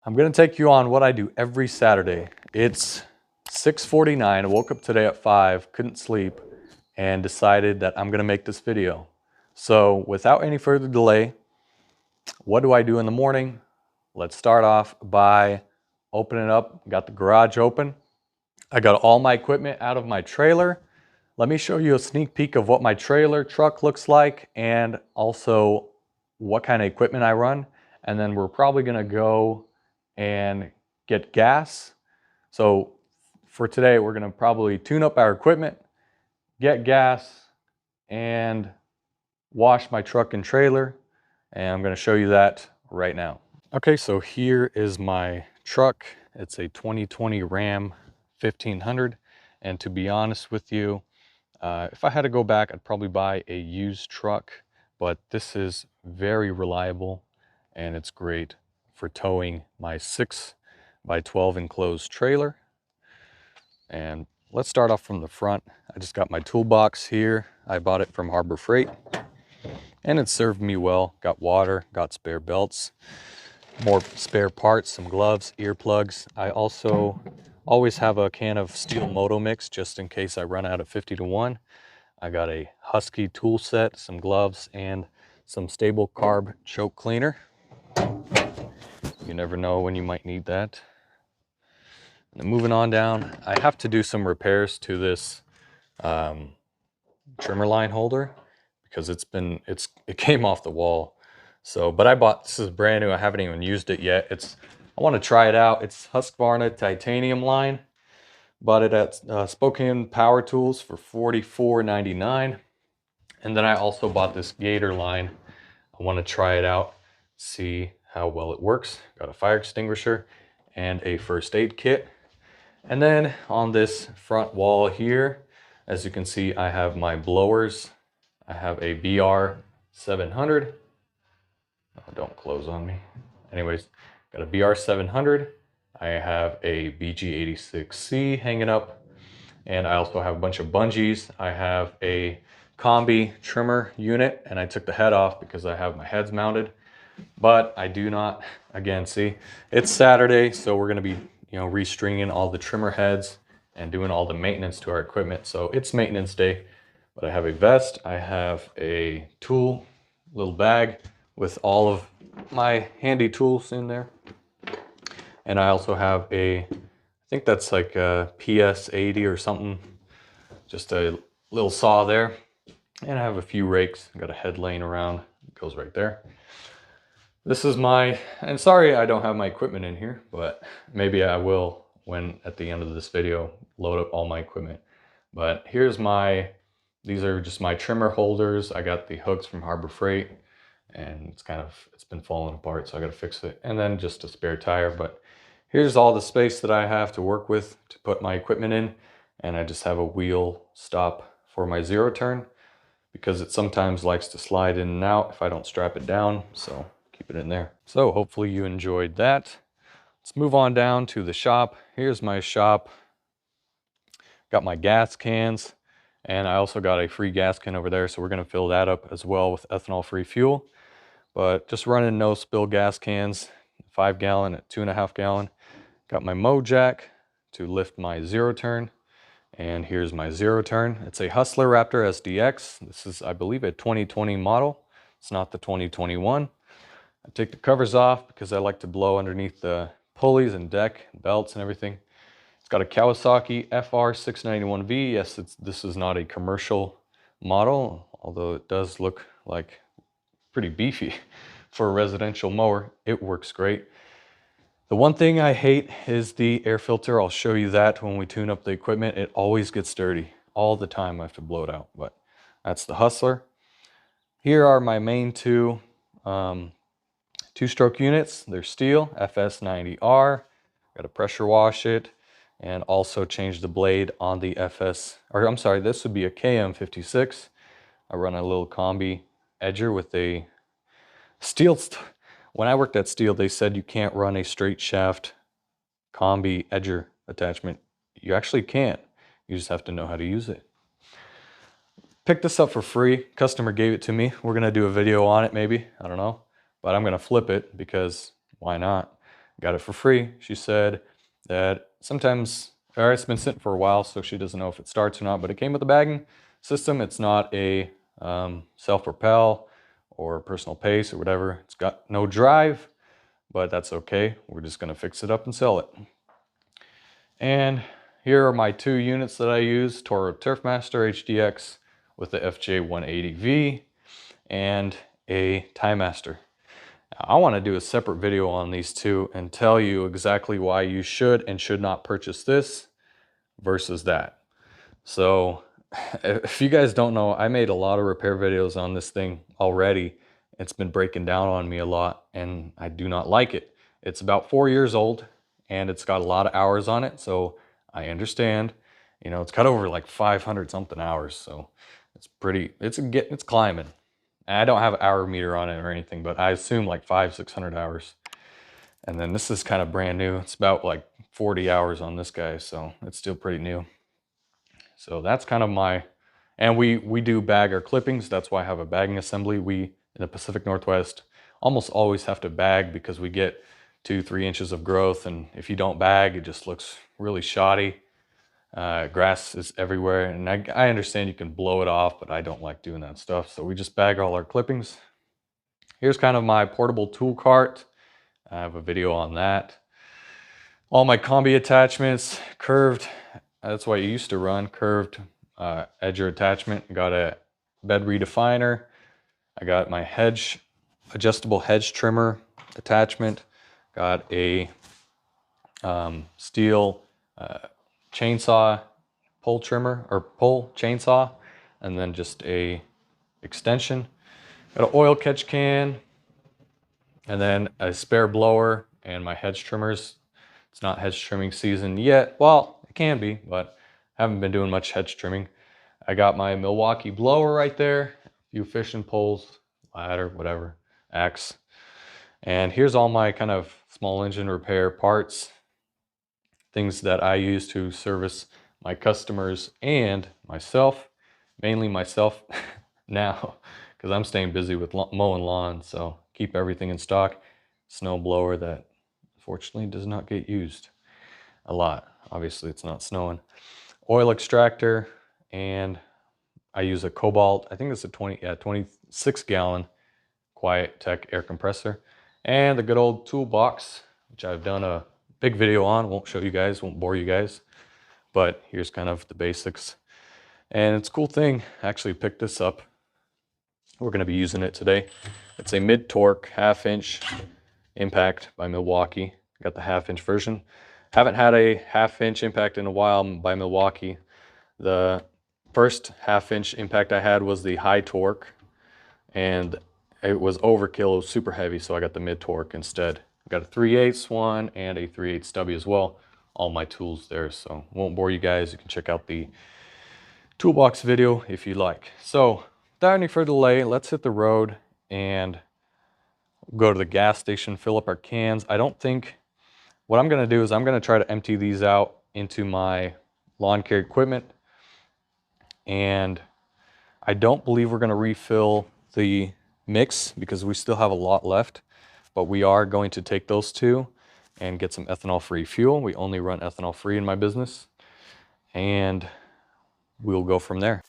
I'm going to take you on what I do every Saturday. It's 6:49. I woke up today at 5, couldn't sleep, and decided that I'm going to make this video. So without any further delay, what do I do in the morning? Let's start off by opening up. Got the garage open. I got all my equipment out of my trailer. Let me show you a sneak peek of what my trailer truck looks like and also what kind of equipment I run. And then we're probably going to go and get gas. So for today, we're going to probably tune up our equipment, get gas, and wash my truck and trailer. And I'm going to show you that right now. Okay, so here is my truck. It's a 2020 Ram 1500. And to be honest with you, if I had to go back, I'd probably buy a used truck, but this is very reliable and it's great for towing my 6x12 enclosed trailer. And let's start off from the front. I just got my toolbox here. I bought it from Harbor Freight and it served me well. Got water, got spare belts, more spare parts, some gloves, earplugs. I also always have a can of steel moto mix just in case I run out of 50-to-1. I got a Husky tool set, some gloves, and some stable carb choke cleaner. You never know when you might need that. And then moving on down, I have to do some repairs to this trimmer line holder because it came off the wall. So, but I bought, this is brand new. I haven't even used it yet. I want to try it out. It's Husqvarna titanium line. Bought it at Spokane Power Tools for $44.99. And then I also bought this Gator line. I want to try it out, see how well it works. Got a fire extinguisher and a first aid kit. And then on this front wall here, as you can see, I have my blowers. I have a BR 700. Oh, don't close on me. Anyways, got a BR 700. I have a BG86C hanging up, and I also have a bunch of bungees. I have a combi trimmer unit, and I took the head off because I have my heads mounted, but I do not, again, see, it's Saturday, so we're going to be, restringing all the trimmer heads and doing all the maintenance to our equipment. So it's maintenance day, but I have a vest. I have a tool, little bag with all of my handy tools in there. And I also have I think that's like a PS80 or something, just a little saw there. And I have a few rakes. I got a head laying around, it goes right there. This is and sorry I don't have my equipment in here, but maybe I will when at the end of this video, load up all my equipment. But here's these are just my trimmer holders. I got the hooks from Harbor Freight and it's been falling apart, so I gotta fix it. And then just a spare tire, but here's all the space that I have to work with to put my equipment in. And I just have a wheel stop for my zero turn because it sometimes likes to slide in and out if I don't strap it down. So keep it in there. So hopefully you enjoyed that. Let's move on down to the shop. Here's my shop. Got my gas cans, and I also got a free gas can over there. So we're gonna fill that up as well with ethanol-free fuel. But just running no spill gas cans, 5 gallon at 2.5 gallon. Got my mow jack to lift my zero turn. And here's my zero turn. It's a Hustler Raptor SDX. This is, I believe, a 2020 model. It's not the 2021. I take the covers off because I like to blow underneath the pulleys and deck, belts and everything. It's got a Kawasaki FR691V. Yes, this is not a commercial model, although it does look like pretty beefy for a residential mower. It works great. The one thing I hate is the air filter. I'll show you that when we tune up the equipment. It always gets dirty. All the time I have to blow it out, but that's the Hustler. Here are my main two-stroke units. They're steel, FS90R. Got to pressure wash it and also change the blade on the this would be a KM56. I run a little combi edger with a steel. When I worked at Steel, they said you can't run a straight shaft combi edger attachment. You actually can't. You just have to know how to use it. Picked this up for free. Customer gave it to me. We're gonna do a video on it maybe, I don't know. But I'm gonna flip it because why not? got it for free. She said that sometimes, or it's been sitting for a while, so she doesn't know if it starts or not, but it came with a bagging system. It's not a self-propel or personal pace or whatever. It's got no drive, but that's okay. We're just gonna fix it up and sell it. And here are my 2 units that I use, Toro Turfmaster HDX with the FJ180V and a Timemaster. I want to do a separate video on these two and tell you exactly why you should and should not purchase this versus that. So if you guys don't know, I made a lot of repair videos on this thing already. It's been breaking down on me a lot and I do not like it. It's about 4 years old and it's got a lot of hours on it. So I understand, you know, it's got over like 500 something hours. So it's climbing. I don't have an hour meter on it or anything, but I assume like 500-600 hours. And then this is kind of brand new. It's about like 40 hours on this guy, so it's still pretty new. So that's kind of my, and we do bag our clippings. That's why I have a bagging assembly. We, in the Pacific Northwest, almost always have to bag because we get 2-3 inches of growth. And if you don't bag, it just looks really shoddy. Grass is everywhere, and I understand you can blow it off, but I don't like doing that stuff. So we just bag all our clippings. Here's kind of my portable tool cart. I have a video on that. All my combi attachments, curved, that's what I used to run, curved edger attachment. Got a bed redefiner. I got my adjustable hedge trimmer attachment. Got a steel chainsaw pole trimmer or pole chainsaw, and then just a extension. Got an oil catch can, and then a spare blower and my hedge trimmers. It's not hedge trimming season yet. Well, it can be, but I haven't been doing much hedge trimming. I got my Milwaukee blower right there, a few fishing poles, ladder, whatever, axe. And here's all my kind of small engine repair parts, things that I use to service my customers and myself, mainly myself now, because I'm staying busy with mowing lawns, so keep everything in stock. Snow blower that fortunately does not get used a lot. Obviously it's not snowing. Oil extractor, and I use a Cobalt, I think it's a 26 gallon Quiet Tech air compressor, and the good old toolbox, which I've done a big video on. Won't show you guys, won't bore you guys, but here's kind of the basics. And it's a cool thing. I actually picked this up. We're going to be using it today. It's a mid-torque 1/2-inch impact by Milwaukee. Got the 1/2-inch version. Haven't had a 1/2-inch impact in a while by Milwaukee. The first 1/2-inch impact I had was the high torque, and it was overkill. It was super heavy, so I got the mid-torque instead. Got a 3/8 one and a 3/8 stubby as well. All my tools there, so won't bore you guys. You can check out the toolbox video if you like. So without any further delay, let's hit the road and go to the gas station, fill up our cans. I don't think, what I'm going to do is I'm going to try to empty these out into my lawn care equipment, and I don't believe we're going to refill the mix because we still have a lot left, but we are going to take those two and get some ethanol-free fuel. We only run ethanol-free in my business, and we'll go from there.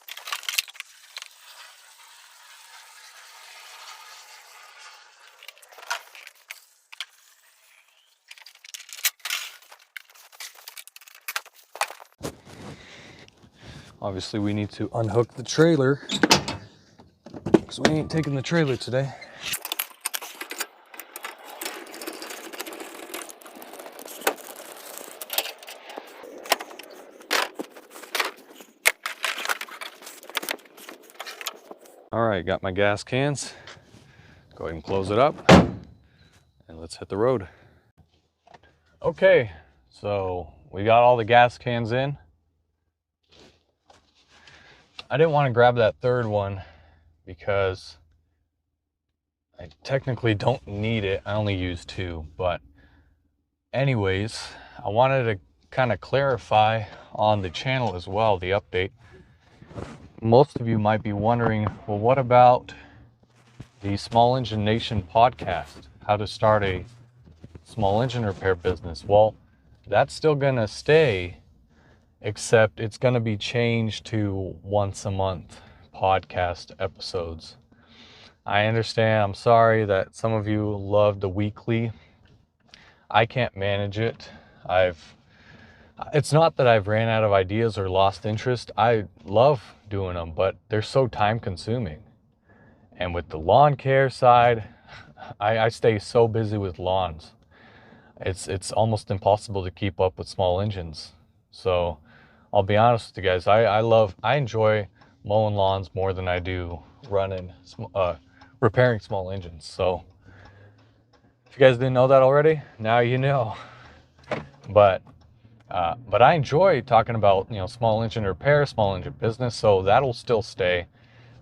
Obviously, we need to unhook the trailer because we ain't taking the trailer today. All right, got my gas cans. Go ahead and close it up and let's hit the road. Okay, so we got all the gas cans in. I didn't want to grab that third one because I technically don't need it. I only use 2, but anyways, I wanted to kind of clarify on the channel as well, the update. Most of you might be wondering, well, what about the Small Engine Nation podcast? How to start a small engine repair business. Well, that's still gonna stay, except it's gonna be changed to once a month podcast episodes. I understand, I'm sorry that some of you love the weekly. I can't manage it. It's not that I've ran out of ideas or lost interest. I love doing them, but they're so time consuming. And with the lawn care side, I stay so busy with lawns. It's almost impossible to keep up with small engines. So I'll be honest with you guys, I enjoy mowing lawns more than I do repairing small engines. So if you guys didn't know that already, now you know. But I enjoy talking about, small engine repair, small engine business, so that'll still stay.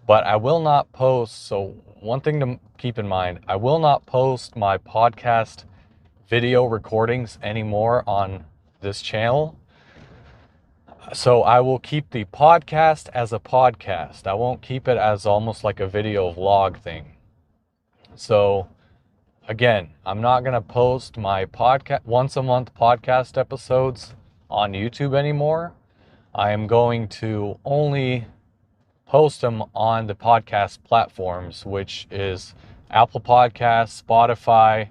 But I will not post, so one thing to keep in mind, I will not post my podcast video recordings anymore on this channel. So I will keep the podcast as a podcast. I won't keep it as almost like a video vlog thing. So again, I'm not going to post my podcast once a month podcast episodes on YouTube anymore. I am going to only post them on the podcast platforms, which is Apple Podcasts, Spotify,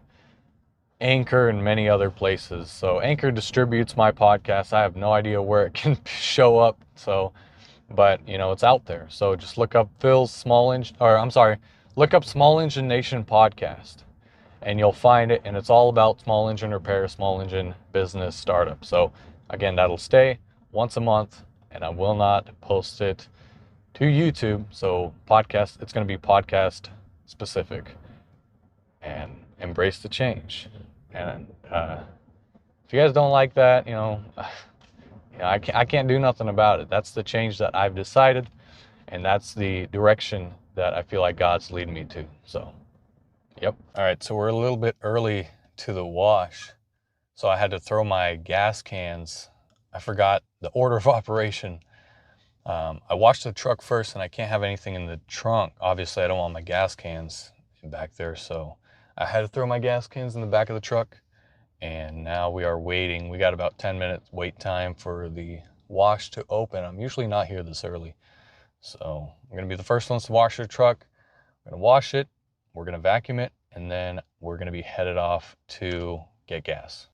Anchor, and many other places. So Anchor distributes my podcast. I have no idea where it can show up. But it's out there. So just look up look up Small Engine Nation podcast, and you'll find it. And it's all about small engine repair, small engine business startup. So again, that'll stay once a month, and I will not post it to YouTube. So podcast, it's going to be podcast specific, and embrace the change. And if you guys don't like that, I can't do nothing about it. That's the change that I've decided, and that's the direction that I feel like God's leading me to. So, yep. All right, so we're a little bit early to the wash, so I had to throw my gas cans. I forgot the order of operation. I washed the truck first, and I can't have anything in the trunk. Obviously, I don't want my gas cans back there, so I had to throw my gas cans in the back of the truck. And now we are waiting. We got about 10 minutes wait time for the wash to open. I'm usually not here this early. So I'm going to be the first ones to wash the truck. We're going to wash it. We're going to vacuum it. And then we're going to be headed off to get gas.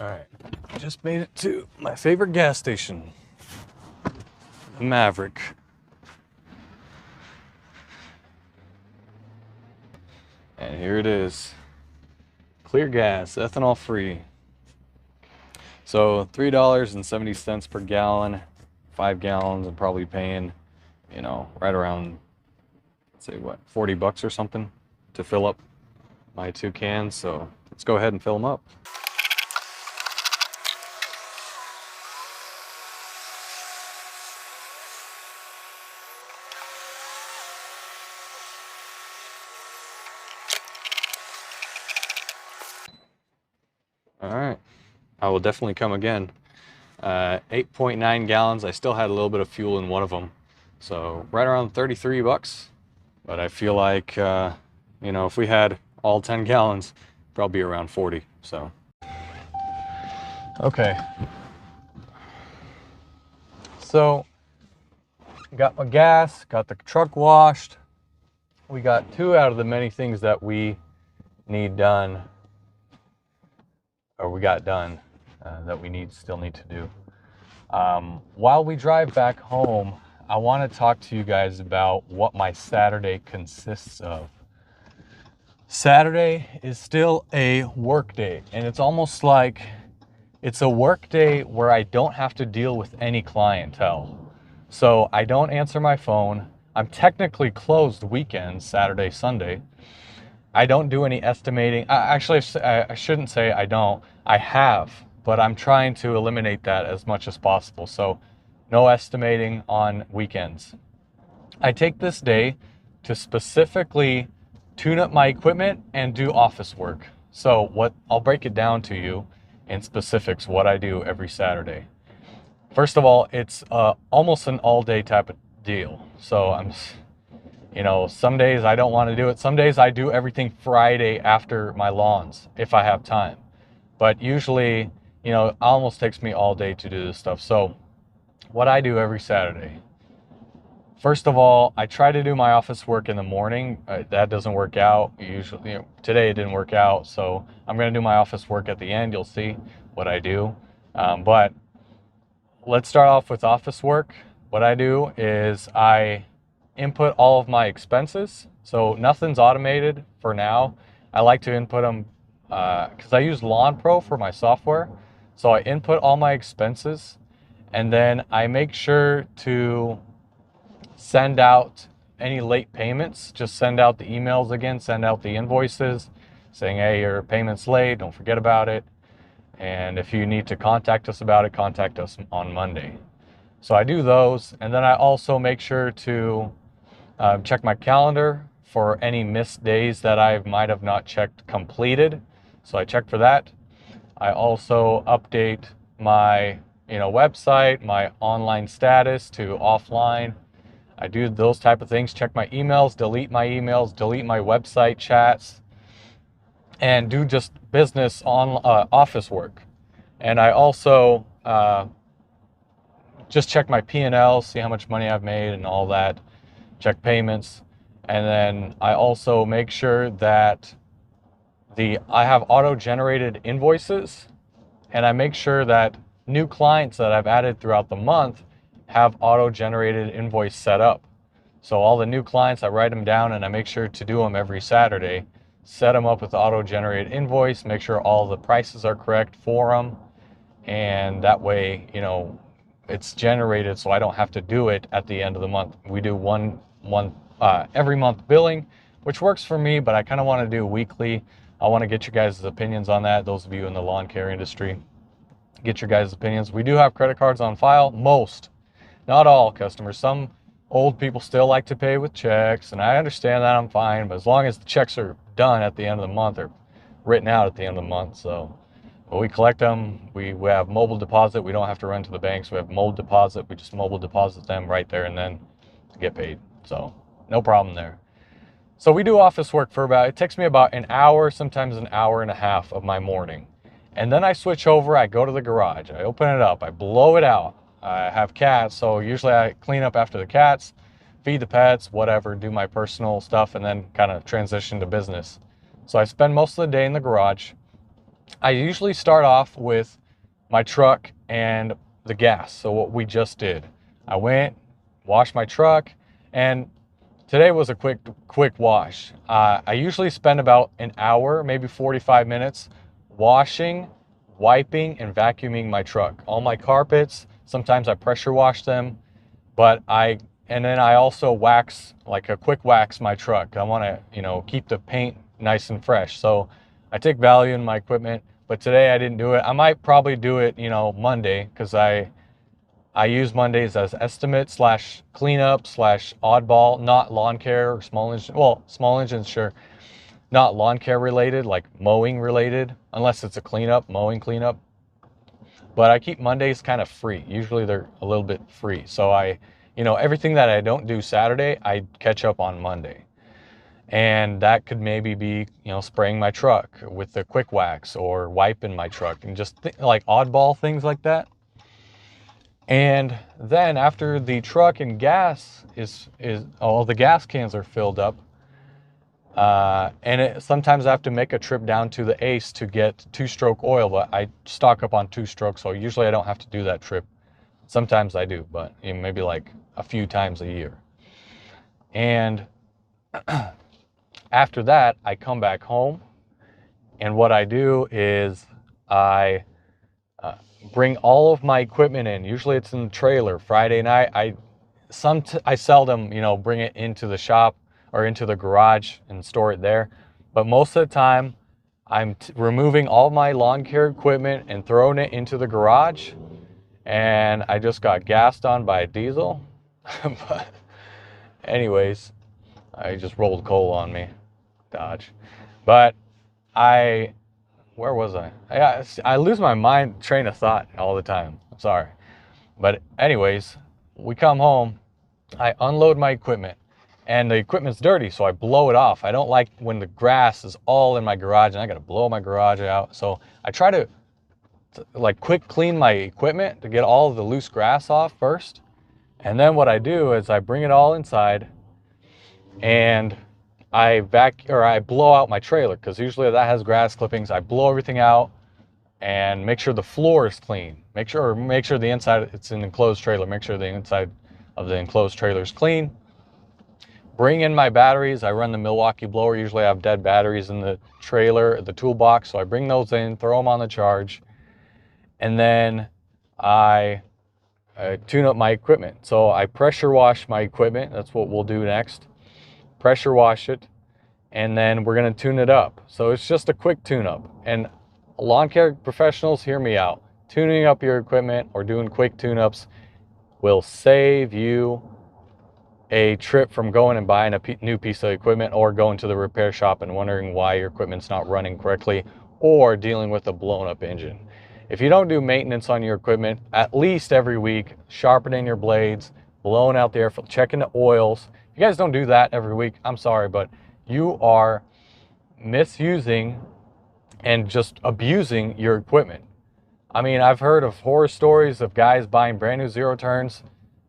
All right, just made it to my favorite gas station, the Maverick. And here it is, clear gas, ethanol free. So $3.70 per gallon, 5 gallons. I'm probably paying, right around, let's say what, $40 or something to fill up my 2 cans. So let's go ahead and fill them up. All right, I will definitely come again. 8.9 gallons. I still had a little bit of fuel in one of them, so right around $33. But I feel like, if we had all 10 gallons, probably around 40. So, okay. So, got my gas, got the truck washed. We got 2 out of the many things that we need done. Or we got done that we still need to do. While we drive back home, I want to talk to you guys about what my Saturday consists of. Saturday is still a work day, and it's almost like it's a work day where I don't have to deal with any clientele. So I don't answer my phone. I'm technically closed weekends, Saturday, Sunday, I don't do any estimating. Actually, I shouldn't say I don't. I have, but I'm trying to eliminate that as much as possible. So no estimating on weekends. I take this day to specifically tune up my equipment and do office work. So what I'll break it down to you in specifics, what I do every Saturday. First of all, it's almost an all-day type of deal. So some days I don't want to do it. Some days I do everything Friday after my lawns if I have time. But usually, it almost takes me all day to do this stuff. So what I do every Saturday. First of all, I try to do my office work in the morning. That doesn't work out. Usually, today it didn't work out. So I'm going to do my office work at the end. You'll see what I do. But let's start off with office work. What I do is I input all of my expenses. So nothing's automated for now. I like to input them because I use Lawn Pro for my software. So I input all my expenses, and then I make sure to send out any late payments. Just send out the emails again, send out the invoices saying, hey, your payment's late, don't forget about it. And if you need to contact us about it, contact us on Monday. So I do those, and then I also make sure to check my calendar for any missed days that I might have not checked completed. So I check for that. I also update my website, my online status to offline. I do those type of things, check my emails, delete my website chats, and do just business on office work. And I also just check my P&L, see how much money I've made and all that, check payments. And then I also make sure that I have auto-generated invoices, and I make sure that new clients that I've added throughout the month have auto-generated invoice set up. So all the new clients, I write them down and I make sure to do them every Saturday, set them up with auto-generated invoice, make sure all the prices are correct for them, and that way, it's generated so I don't have to do it at the end of the month. We do one every month billing, which works for me, but I kind of want to do weekly. I want to get your guys' opinions on that. Those of you in the lawn care industry, get your guys' opinions. We do have credit cards on file. Most, not all customers. Some old people still like to pay with checks, and I understand that. I'm fine, but as long as the checks are done at the end of the month or written out at the end of the month. So when we collect them, we have mobile deposit. We don't have to run to the banks. We have mobile deposit. We just mobile deposit them right there and then to get paid. So no problem there. So we do office work for it takes me about an hour, sometimes an hour and a half of my morning. And then I switch over, I go to the garage, I open it up, I blow it out. I have cats, so usually I clean up after the cats, feed the pets, whatever, do my personal stuff, and then kind of transition to business. So I spend most of the day in the garage. I usually start off with my truck and the gas. So what we just did, I went, washed my truck, and today was a quick wash. I usually spend about an hour, maybe 45 minutes, washing, wiping, and vacuuming my truck. All my carpets, sometimes I pressure wash them, and then I also wax, like a quick wax my truck. I want to, keep the paint nice and fresh. So I take value in my equipment, but today I didn't do it. I might probably do it, Monday, because I use Mondays as estimate / cleanup / oddball, not lawn care or small engine. Well, small engines, sure. Not lawn care related, like mowing related, unless it's a mowing cleanup. But I keep Mondays kind of free. Usually they're a little bit free. So everything that I don't do Saturday, I catch up on Monday. And that could maybe be, spraying my truck with the quick wax or wiping my truck and just like oddball things like that. And then after the truck and gas all the gas cans are filled up, and sometimes I have to make a trip down to the Ace to get 2-stroke oil, but I stock up on 2-stroke, so usually I don't have to do that trip. Sometimes I do, but maybe like a few times a year. And after that, I come back home, and what I do is I bring all of my equipment in. Usually it's in the trailer. Friday night, I seldom, bring it into the shop or into the garage and store it there. but most of the time I'm removing all my lawn care equipment and throwing it into the garage. And I just got gassed on by a diesel. But anyways, I just rolled coal on me. Dodge. But where was I? I lose my train of thought all the time. I'm sorry. But anyways, we come home, I unload my equipment, and the equipment's dirty, so I blow it off. I don't like when the grass is all in my garage and I gotta blow my garage out. So I try to like quick clean my equipment to get all of the loose grass off first. And then what I do is I bring it all inside and I blow out my trailer, because usually that has grass clippings. I blow everything out and make sure the floor is clean. Make sure the inside, it's an enclosed trailer. Make sure the inside of the enclosed trailer is clean. Bring in my batteries. I run the Milwaukee blower. Usually I have dead batteries in the trailer, the toolbox. So I bring those in, throw them on the charge. And then I tune up my equipment. So I pressure wash my equipment. That's what we'll do next. Pressure wash it. And then we're going to tune it up. So it's just a quick tune up. And lawn care professionals, hear me out. Tuning up your equipment or doing quick tune-ups will save you a trip from going and buying a new piece of equipment, or going to the repair shop and wondering why your equipment's not running correctly, or dealing with a blown up engine. If you don't do maintenance on your equipment at least every week, sharpening your blades, blowing out the air, checking the oils, if you guys don't do that every week, I'm sorry, but you are misusing and just abusing your equipment. I mean, I've heard of horror stories of guys buying brand new zero turns,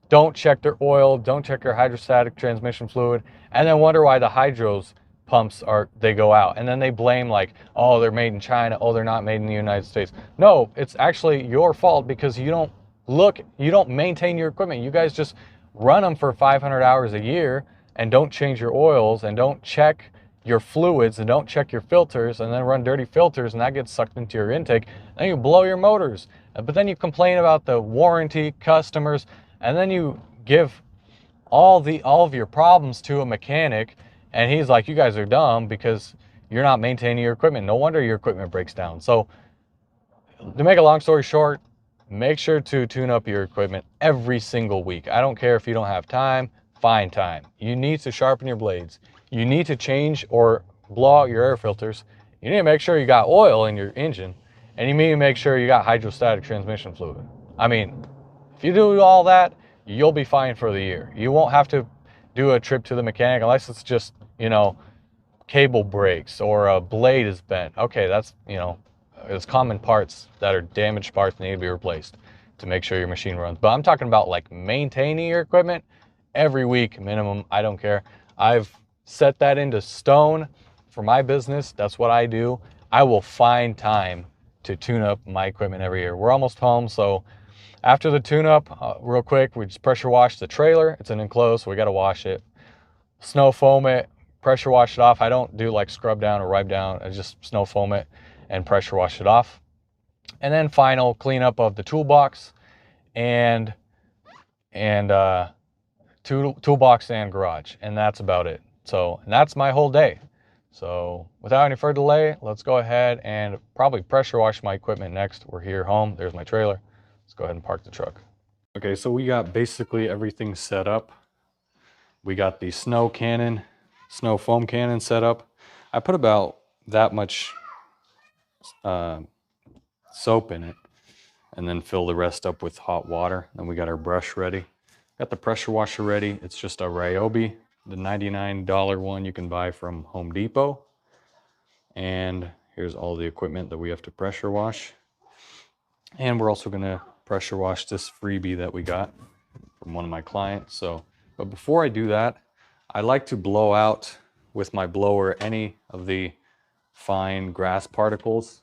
don't check their oil, don't check their hydrostatic transmission fluid, and then wonder why the hydros pumps they go out. And then they blame, like, oh, they're made in China, oh, they're not made in the United States. No, it's actually your fault, because you don't maintain your equipment. You guys just run them for 500 hours a year and don't change your oils and don't check your fluids and don't check your filters, and then run dirty filters, and that gets sucked into your intake. Then you blow your motors. But then you complain about the warranty, customers, and then you give all of your problems to a mechanic, and he's like, you guys are dumb because you're not maintaining your equipment. No wonder your equipment breaks down. So to make a long story short, make sure to tune up your equipment every single week. I don't care if you don't have time, find time. You need to sharpen your blades. You need to change or blow out your air filters. You need to make sure you got oil in your engine, and you need to make sure you got hydrostatic transmission fluid. I mean, if you do all that, you'll be fine for the year. You won't have to do a trip to the mechanic unless it's just, cable breaks or a blade is bent. Okay, that's, it's common parts that are damaged parts that need to be replaced to make sure your machine runs. But I'm talking about like maintaining your equipment every week minimum. I don't care. I've set that into stone for my business. That's what I do. I will find time to tune up my equipment every year. We're almost home, so after the tune-up, real quick, we just pressure wash the trailer. It's an enclosed, so we got to wash it. Snow foam it, pressure wash it off. I don't do like scrub down or wipe down. I just snow foam it and pressure wash it off. And then final cleanup of the toolbox and toolbox and garage. And that's about it. So, and that's my whole day. So without any further delay, let's go ahead and probably pressure wash my equipment next. We're here home. There's my trailer. Let's go ahead and park the truck. Okay, so we got basically everything set up. We got the snow foam cannon set up. I put about that much soap in it and then fill the rest up with hot water. Then we got our brush ready. Got the pressure washer ready. It's just a Ryobi, the $99 one you can buy from Home Depot. And here's all the equipment that we have to pressure wash. And we're also gonna pressure wash this freebie that we got from one of my clients. But before I do that, I like to blow out with my blower any of the fine grass particles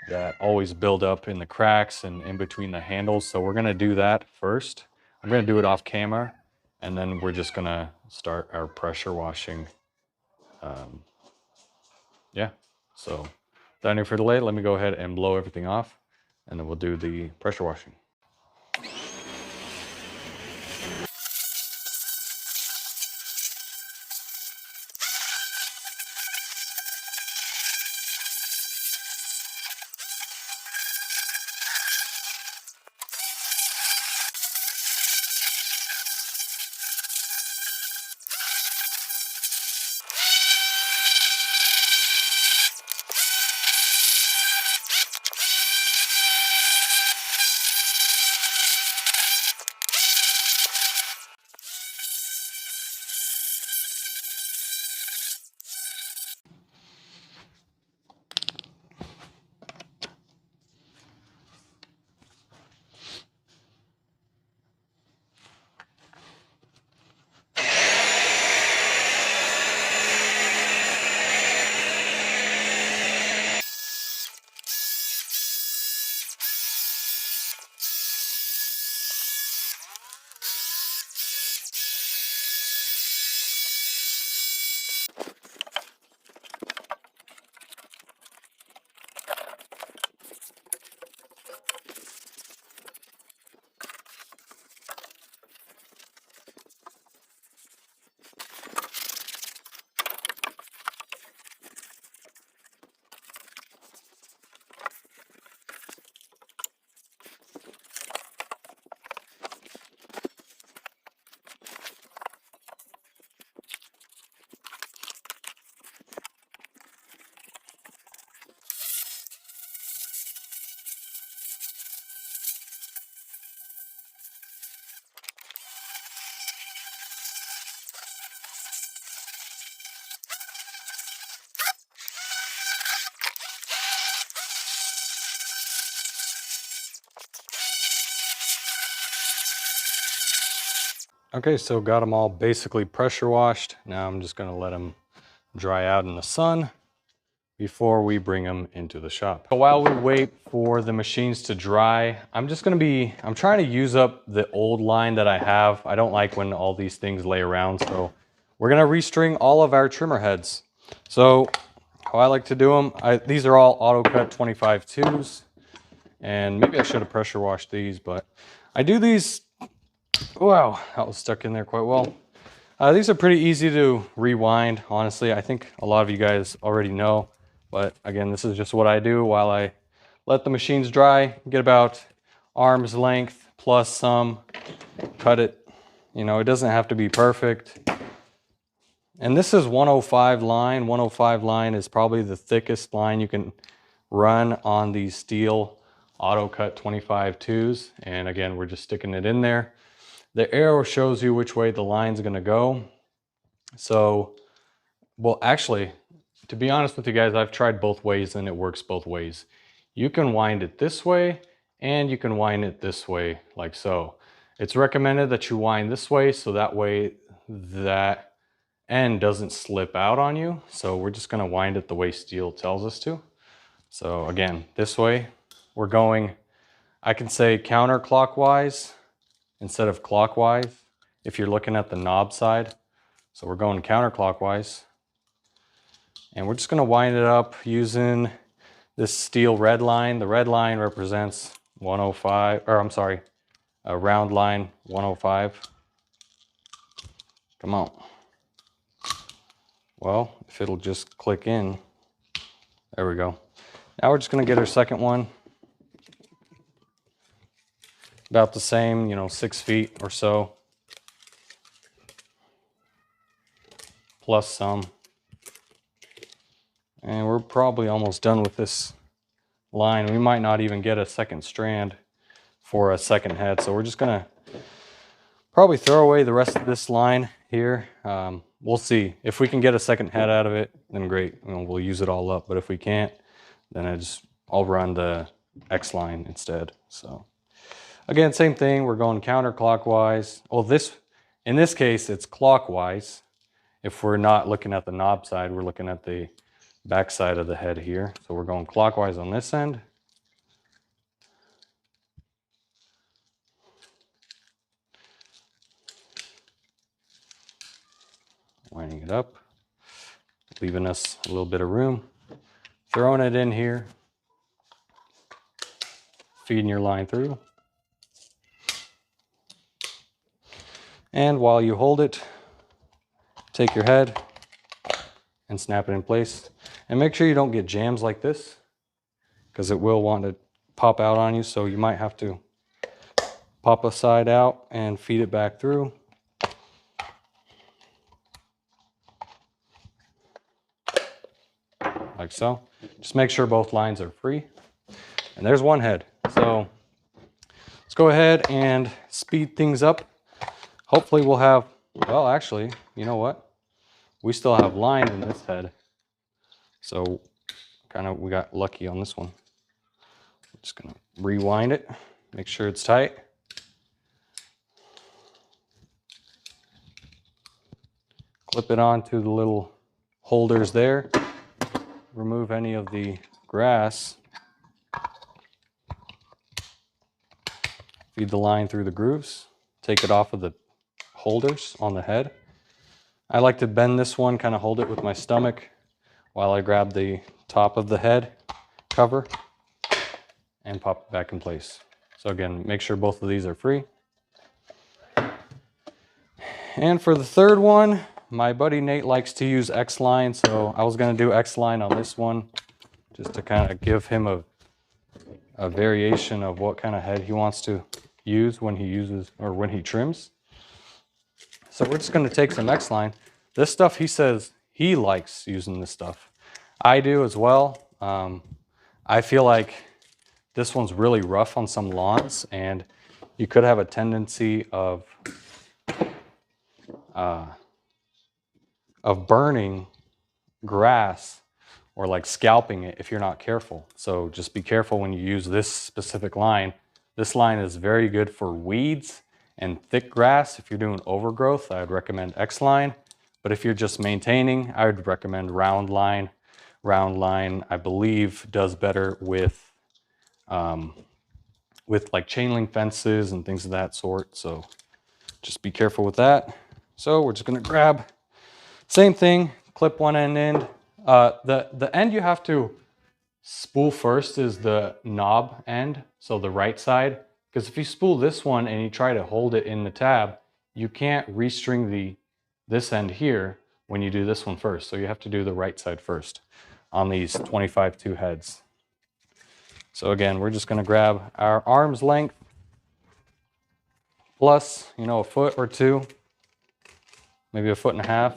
that always build up in the cracks and in between the handles. So we're gonna do that first. I'm gonna do it off camera, and then we're just gonna start our pressure washing. Yeah, so without any further delay, let me go ahead and blow everything off, and then we'll do the pressure washing. Okay, so got them all basically pressure washed. Now I'm just gonna let them dry out in the sun before we bring them into the shop. So while we wait for the machines to dry, I'm trying to use up the old line that I have. I don't like when all these things lay around, so we're gonna restring all of our trimmer heads. So how I like to do them, these are all auto cut 25/2s, and maybe I should have pressure washed these, but I do these, wow, that was stuck in there quite well. These are pretty easy to rewind, honestly. I think a lot of you guys already know, but again, this is just what I do while I let the machines dry, get about arm's length plus some, cut it. You know, it doesn't have to be perfect. And this is 105 line. 105 line is probably the thickest line you can run on these steel auto cut 25/2s. And again, we're just sticking it in there. The arrow shows you which way the line's gonna go. So, well, actually, to be honest with you guys, I've tried both ways and it works both ways. You can wind it this way and you can wind it this way, like so. It's recommended that you wind this way so that way that end doesn't slip out on you. So we're just gonna wind it the way steel tells us to. So again, this way, we're going, I can say counterclockwise instead of clockwise if you're looking at the knob side. So we're going counterclockwise. And we're just gonna wind it up using this steel red line. The red line represents 105, or I'm sorry, a round line 105. Come on. Well, if it'll just click in, there we go. Now we're just gonna get our second one. About the same, you know, 6 feet or so. Plus some. And we're probably almost done with this line. We might not even get a second strand for a second head. So we're just gonna probably throw away the rest of this line here. We'll see. If we can get a second head out of it, then great. You know, we'll use it all up. But if we can't, then I'll run the X line instead. So again, same thing. We're going counterclockwise. Well, in this case, it's clockwise. If we're not looking at the knob side, we're looking at the back side of the head here. So we're going clockwise on this end. Winding it up, leaving us a little bit of room. Throwing it in here, feeding your line through. And while you hold it, take your head and snap it in place. And make sure you don't get jams like this, because it will want to pop out on you. So you might have to pop a side out and feed it back through. Like so. Just make sure both lines are free. And there's one head. So let's go ahead and speed things up. Hopefully we'll have, well, actually, you know what? We still have line in this head. So we got lucky on this one. I'm just gonna rewind it, make sure it's tight. Clip it onto the little holders there. Remove any of the grass. Feed the line through the grooves. Take it off of the holders on the head. I like to bend this one, kind of hold it with my stomach while I grab the top of the head cover and pop it back in place. So again, make sure both of these are free. And for the third one, my buddy Nate likes to use X-line, so I was gonna do X-line on this one just to kind of give him a variation of what kind of head he wants to use when he trims. So we're just gonna take some X-line. This stuff, he says he likes using this stuff. I do as well. I feel like this one's really rough on some lawns, and you could have a tendency of burning grass or like scalping it if you're not careful. So just be careful when you use this specific line. This line is very good for weeds and thick grass, if you're doing overgrowth, I would recommend X-line. But if you're just maintaining, I would recommend round line. Round line, I believe, does better with like chain link fences and things of that sort. So just be careful with that. So we're just gonna grab, same thing, clip one end in. The end you have to spool first is the knob end, so the right side. Because if you spool this one and you try to hold it in the tab, you can't restring this end here when you do this one first. So you have to do the right side first on these 25-2 heads. So again, we're just gonna grab our arm's length plus, a foot or two, maybe a foot and a half,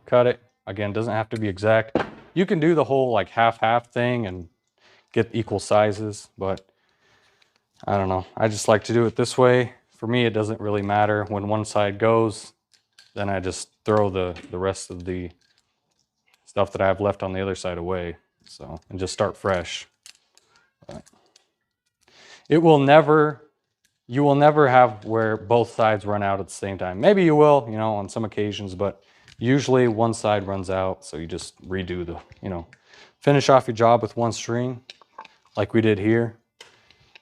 cut it. Again, doesn't have to be exact. You can do the whole like half-half thing and get equal sizes, but I don't know. I just like to do it this way. For me, it doesn't really matter. When one side goes, then I just throw the rest of the stuff that I have left on the other side away. So, and just start fresh. But you will never have where both sides run out at the same time. Maybe you will, on some occasions, but usually one side runs out. So you just redo finish off your job with one string like we did here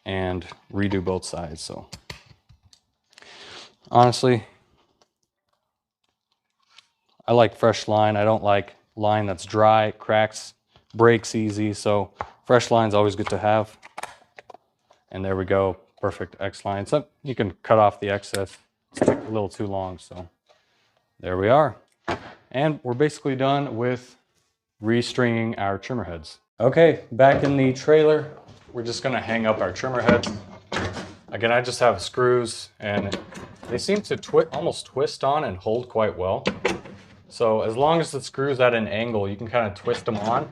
and redo both sides. So honestly, I like fresh line. I don't like line that's dry, it cracks, breaks easy. So fresh line's always good to have. And there we go, perfect X line. So you can cut off the excess. It's a little too long, so there we are. And we're basically done with restringing our trimmer heads. Okay, back in the trailer, we're just gonna hang up our trimmer heads. Again, I just have screws and they seem to almost twist on and hold quite well. So as long as the screw's at an angle, you can kind of twist them on.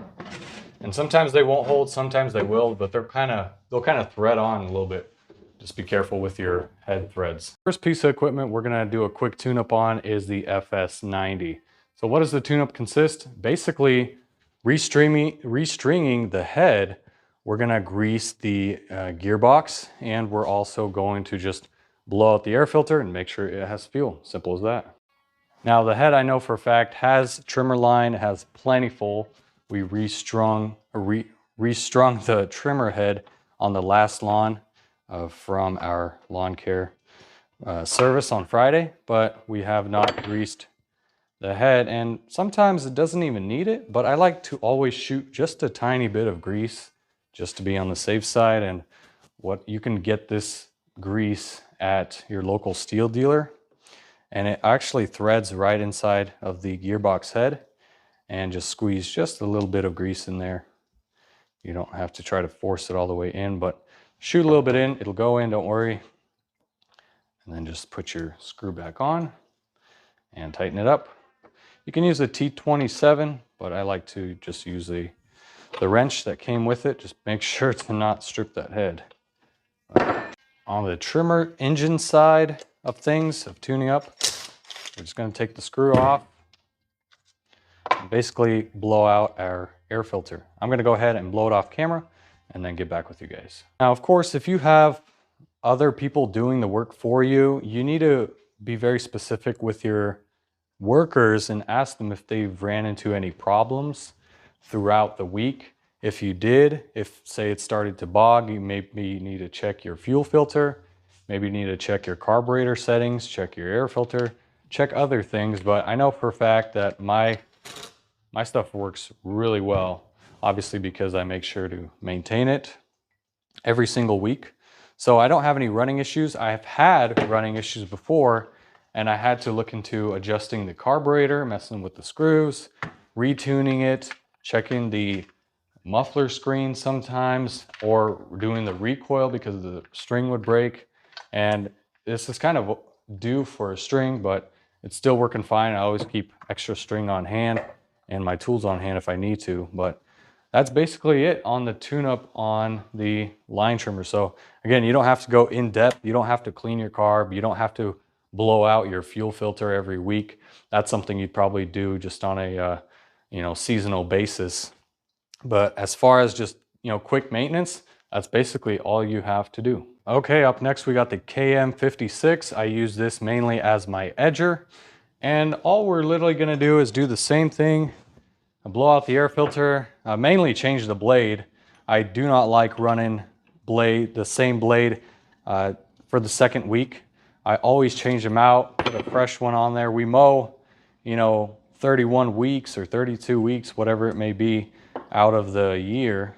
And sometimes they won't hold, sometimes they will, but they'll kind of thread on a little bit. Just be careful with your head threads. First piece of equipment we're gonna do a quick tune-up on is the FS90. So what does the tune-up consist? Basically, restringing the head. We're gonna grease the gearbox, and we're also going to just blow out the air filter and make sure it has fuel. Simple as that. Now the head, I know for a fact, has trimmer line, it has plenty full. We restrung the trimmer head on the last lawn from our lawn care service on Friday, but we have not greased the head, and sometimes it doesn't even need it, but I like to always shoot just a tiny bit of grease just to be on the safe side. And what you can get this grease at your local steel dealer, and it actually threads right inside of the gearbox head, and just squeeze just a little bit of grease in there. You don't have to try to force it all the way in, but shoot a little bit in, it'll go in, don't worry. And then just put your screw back on and tighten it up. You can use a T27, but I like to just use the wrench that came with it. Just make sure to not strip that head. On the trimmer engine side of things, of tuning up, we're just going to take the screw off and basically blow out our air filter. I'm going to go ahead and blow it off camera and then get back with you guys. Now, of course, if you have other people doing the work for you, you need to be very specific with your workers and ask them if they've ran into any problems throughout the week. If you did, if say it started to bog, you maybe need to check your fuel filter, maybe you need to check your carburetor settings, check your air filter, check other things. But I know for a fact that my stuff works really well, obviously because I make sure to maintain it every single week. So I don't have any running issues. I've had running issues before, and I had to look into adjusting the carburetor, messing with the screws, retuning it, checking the muffler screen sometimes, or doing the recoil because the string would break. And this is kind of due for a string, but it's still working fine. I always keep extra string on hand and my tools on hand if I need to. But that's basically it on the tune-up on the line trimmer. So again, you don't have to go in depth. You don't have to clean your carb. You don't have to blow out your fuel filter every week. That's something you'd probably do just on a seasonal basis. But as far as just quick maintenance, that's basically all you have to do. Okay, up next we got the KM56. I use this mainly as my edger. And all we're literally gonna do is do the same thing. Blow out the air filter, mainly change the blade. I do not like running the same blade for the second week. I always change them out, put a fresh one on there. We mow, 31 weeks or 32 weeks, whatever it may be, out of the year.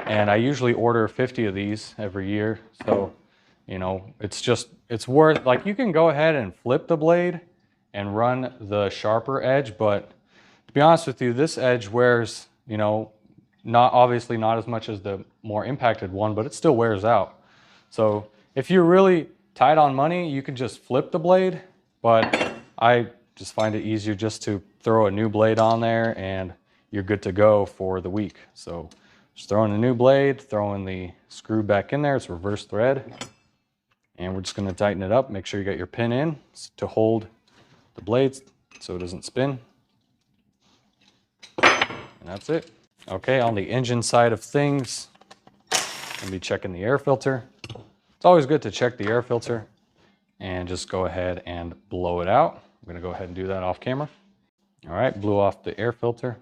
And I usually order 50 of these every year. So, it's worth, like, you can go ahead and flip the blade and run the sharper edge, but to be honest with you, this edge wears, obviously not as much as the more impacted one, but it still wears out. So if you're really tight on money, you can just flip the blade, but I just find it easier just to throw a new blade on there and you're good to go for the week. So just throwing a new blade, throwing the screw back in there, it's reverse thread. And we're just gonna tighten it up, make sure you got your pin in to hold the blades so it doesn't spin. And that's it. Okay, on the engine side of things, I'm gonna be checking the air filter. It's always good to check the air filter and just go ahead and blow it out. I'm gonna go ahead and do that off camera. All right, blew off the air filter.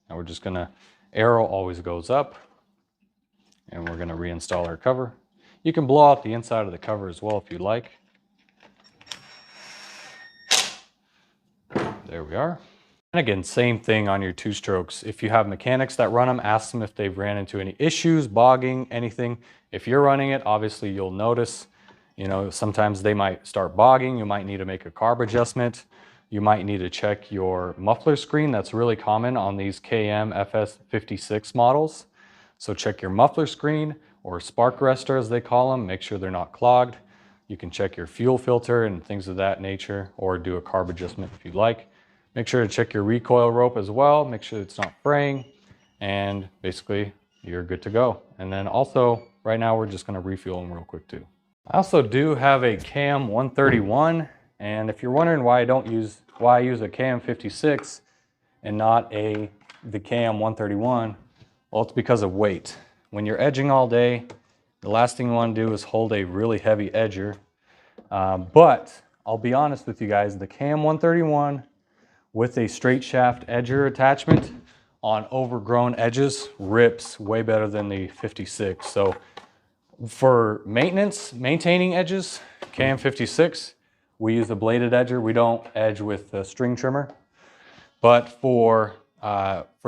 Now we're just gonna, arrow always goes up, and we're gonna reinstall our cover. You can blow out the inside of the cover as well if you like. There we are. And again, same thing on your two strokes. If you have mechanics that run them, ask them if they've ran into any issues, bogging, anything. If you're running it, obviously you'll notice, sometimes they might start bogging. You might need to make a carb adjustment. You might need to check your muffler screen. That's really common on these KM FS56 models. So check your muffler screen or spark arrestor as they call them. Make sure they're not clogged. You can check your fuel filter and things of that nature, or do a carb adjustment if you'd like. Make sure to check your recoil rope as well. Make sure it's not fraying, and basically you're good to go. And then also right now we're just gonna refuel them real quick too. I also do have a KM 131, and if you're wondering why I use a KM 56 and not the KM 131, well, it's because of weight. When you're edging all day, the last thing you want to do is hold a really heavy edger. But I'll be honest with you guys, the KM 131 with a straight shaft edger attachment on overgrown edges rips way better than the 56. So for maintaining edges, KM56, we use a bladed edger. We don't edge with a string trimmer. But for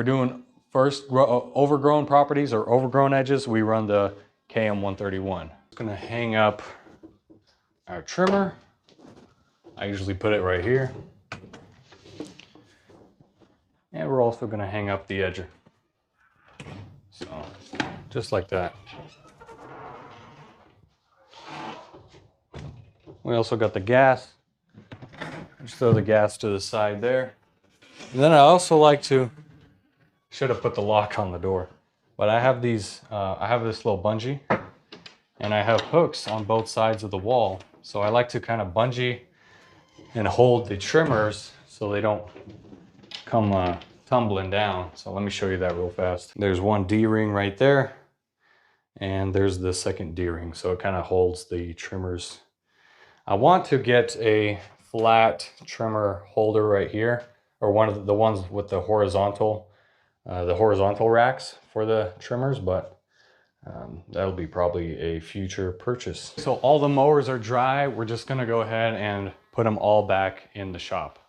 doing overgrown properties or overgrown edges, we run the KM 131. Just gonna hang up our trimmer. I usually put it right here. And we're also gonna hang up the edger. So, just like that. We also got the gas. Just throw the gas to the side there. And then I also like to, should have put the lock on the door, but I have these, I have this little bungee, and I have hooks on both sides of the wall. So I like to kind of bungee and hold the trimmers so they don't come tumbling down. So let me show you that real fast. There's one D-ring right there, and there's the second D-ring. So it kind of holds the trimmers. I want to get a flat trimmer holder right here, or one of the ones with the horizontal racks for the trimmers, but that'll be probably a future purchase. So all the mowers are dry. We're just gonna go ahead and put them all back in the shop.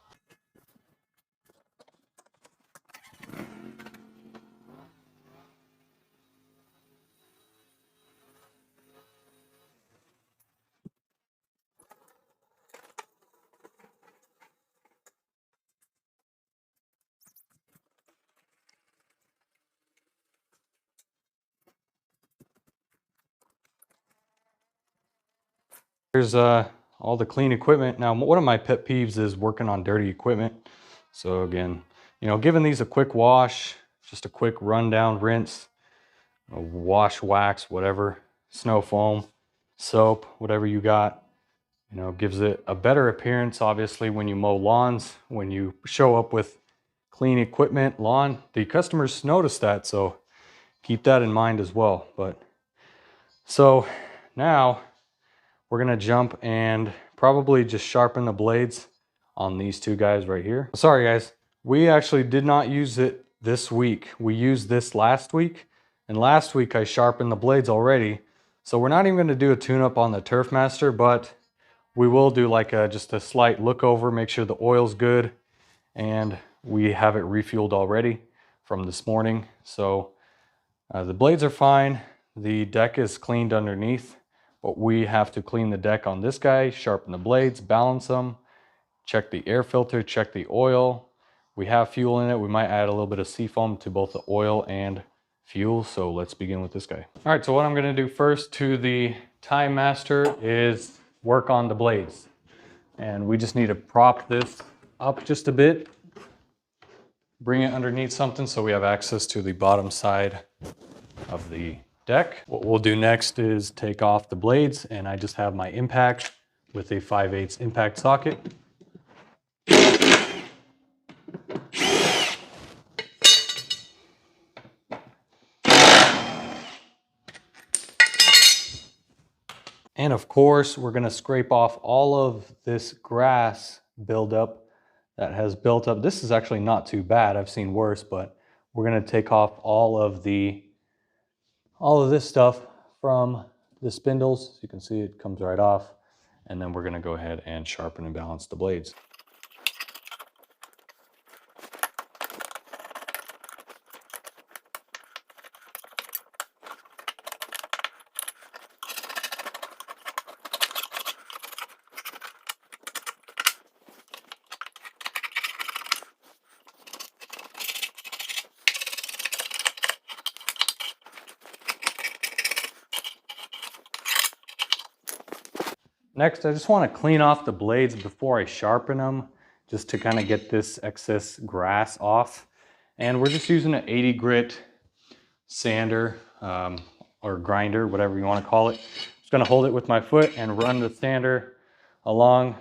Here's all the clean equipment. Now, one of my pet peeves is working on dirty equipment. So again, giving these a quick wash, just a quick rundown rinse, a wash, wax, whatever, snow foam, soap, whatever you got, gives it a better appearance. Obviously, when you mow lawns, when you show up with clean equipment, the customers notice that. So keep that in mind as well. So now we're gonna jump and probably just sharpen the blades on these two guys right here. Sorry guys, we actually did not use it this week. We used this last week, and last week I sharpened the blades already. So we're not even gonna do a tune-up on the Turfmaster, but we will do like just a slight look over, make sure the oil's good, and we have it refueled already from this morning. So the blades are fine. The deck is cleaned underneath, but we have to clean the deck on this guy, sharpen the blades, balance them, check the air filter, check the oil. We have fuel in it. We might add a little bit of seafoam to both the oil and fuel. So let's begin with this guy. All right, so what I'm gonna do first to the Timemaster is work on the blades. And we just need to prop this up just a bit, bring it underneath something so we have access to the bottom side of the deck. What we'll do next is take off the blades, and I just have my impact with a 5/8 impact socket. And of course, we're gonna scrape off all of this grass buildup that has built up. This is actually not too bad. I've seen worse, but we're gonna take off all of this stuff from the spindles. As you can see, it comes right off. And then we're gonna go ahead and sharpen and balance the blades. Next, I just want to clean off the blades before I sharpen them, just to kind of get this excess grass off. And we're just using an 80 grit sander or grinder, whatever you want to call it. Just going to hold it with my foot and run the sander along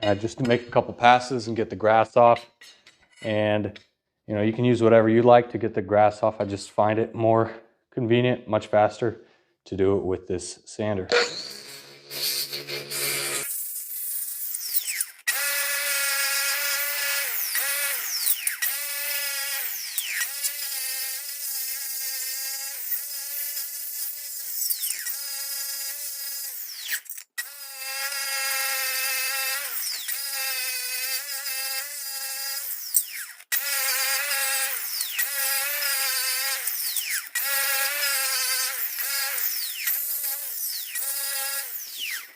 just to make a couple passes and get the grass off. And you know, you can use whatever you like to get the grass off. I just find it more convenient, much faster to do it with this sander.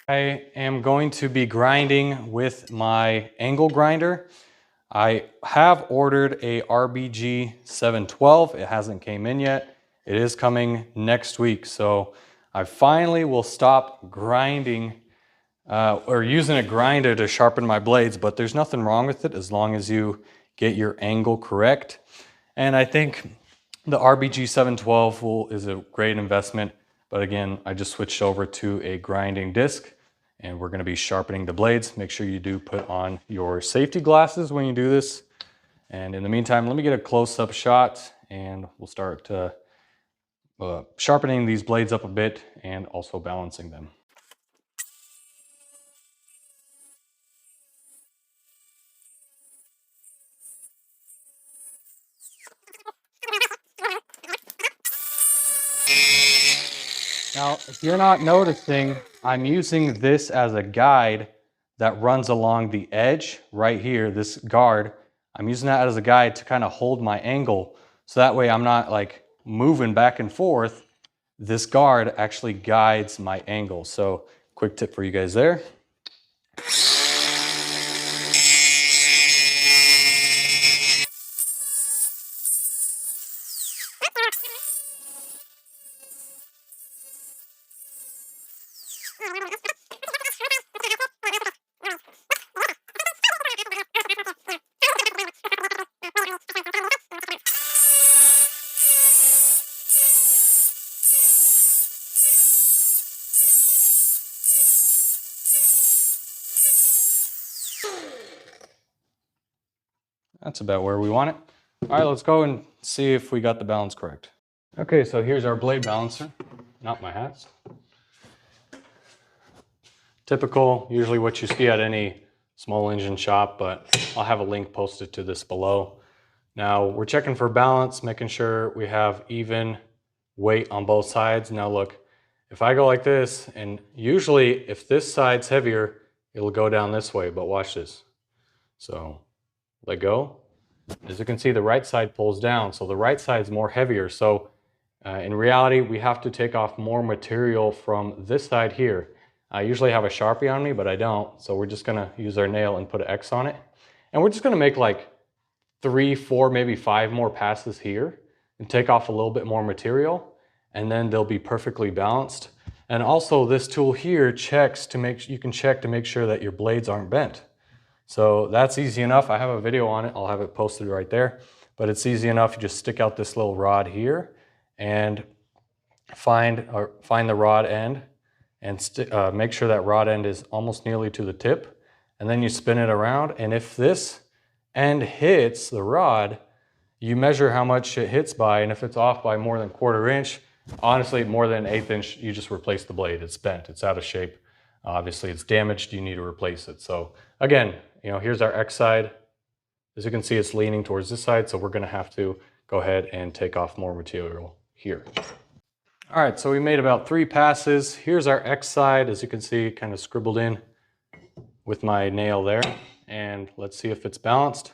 I am going to be grinding with my angle grinder. I have ordered a RBG 712. It hasn't came in yet. It is coming next week. So I finally will stop grinding or using a grinder to sharpen my blades, but there's nothing wrong with it as long as you get your angle correct. And I think the RBG 712 is a great investment. But again, I just switched over to a grinding disc, and we're gonna be sharpening the blades. Make sure you do put on your safety glasses when you do this. And in the meantime, let me get a close-up shot and we'll start sharpening these blades up a bit and also balancing them. Now, if you're not noticing, I'm using this as a guide that runs along the edge right here, this guard. I'm using that as a guide to kind of hold my angle. So that way I'm not like moving back and forth. This guard actually guides my angle. So quick tip for you guys there. That's about where we want it. All right, let's go and see if we got the balance correct. Okay, so here's our blade balancer. Not my hats. typical, usually what you see at any small engine shop, but I'll have a link posted to this below. Now we're checking for balance, making sure we have even weight on both sides. Now look, if I go like this, and usually if this side's heavier, it'll go down this way, but watch this. So let go. As you can see, the right side pulls down, so the right side's more heavier. So in reality, we have to take off more material from this side here. I usually have a Sharpie on me, but I don't. So we're just gonna use our nail and put an X on it. And we're just gonna make like 3, 4, maybe 5 more passes here and take off a little bit more material, and then they'll be perfectly balanced. And also this tool here checks to make, you can check to make sure that your blades aren't bent. So that's easy enough. I have a video on it. I'll have it posted right there, but it's easy enough. You just stick out this little rod here and find the rod end and make sure that rod end is almost nearly to the tip. And then you spin it around. And if this end hits the rod, you measure how much it hits by. And if it's off by more than 1/4 inch, honestly, more than 1/8 inch, you just replace the blade. It's bent, it's out of shape. Obviously it's damaged, you need to replace it. So again, you know, here's our X side. As you can see, it's leaning towards this side, so we're gonna have to go ahead and take off more material here. All right, so we made about 3 passes. Here's our X side, as you can see, kind of scribbled in with my nail there. And let's see if it's balanced.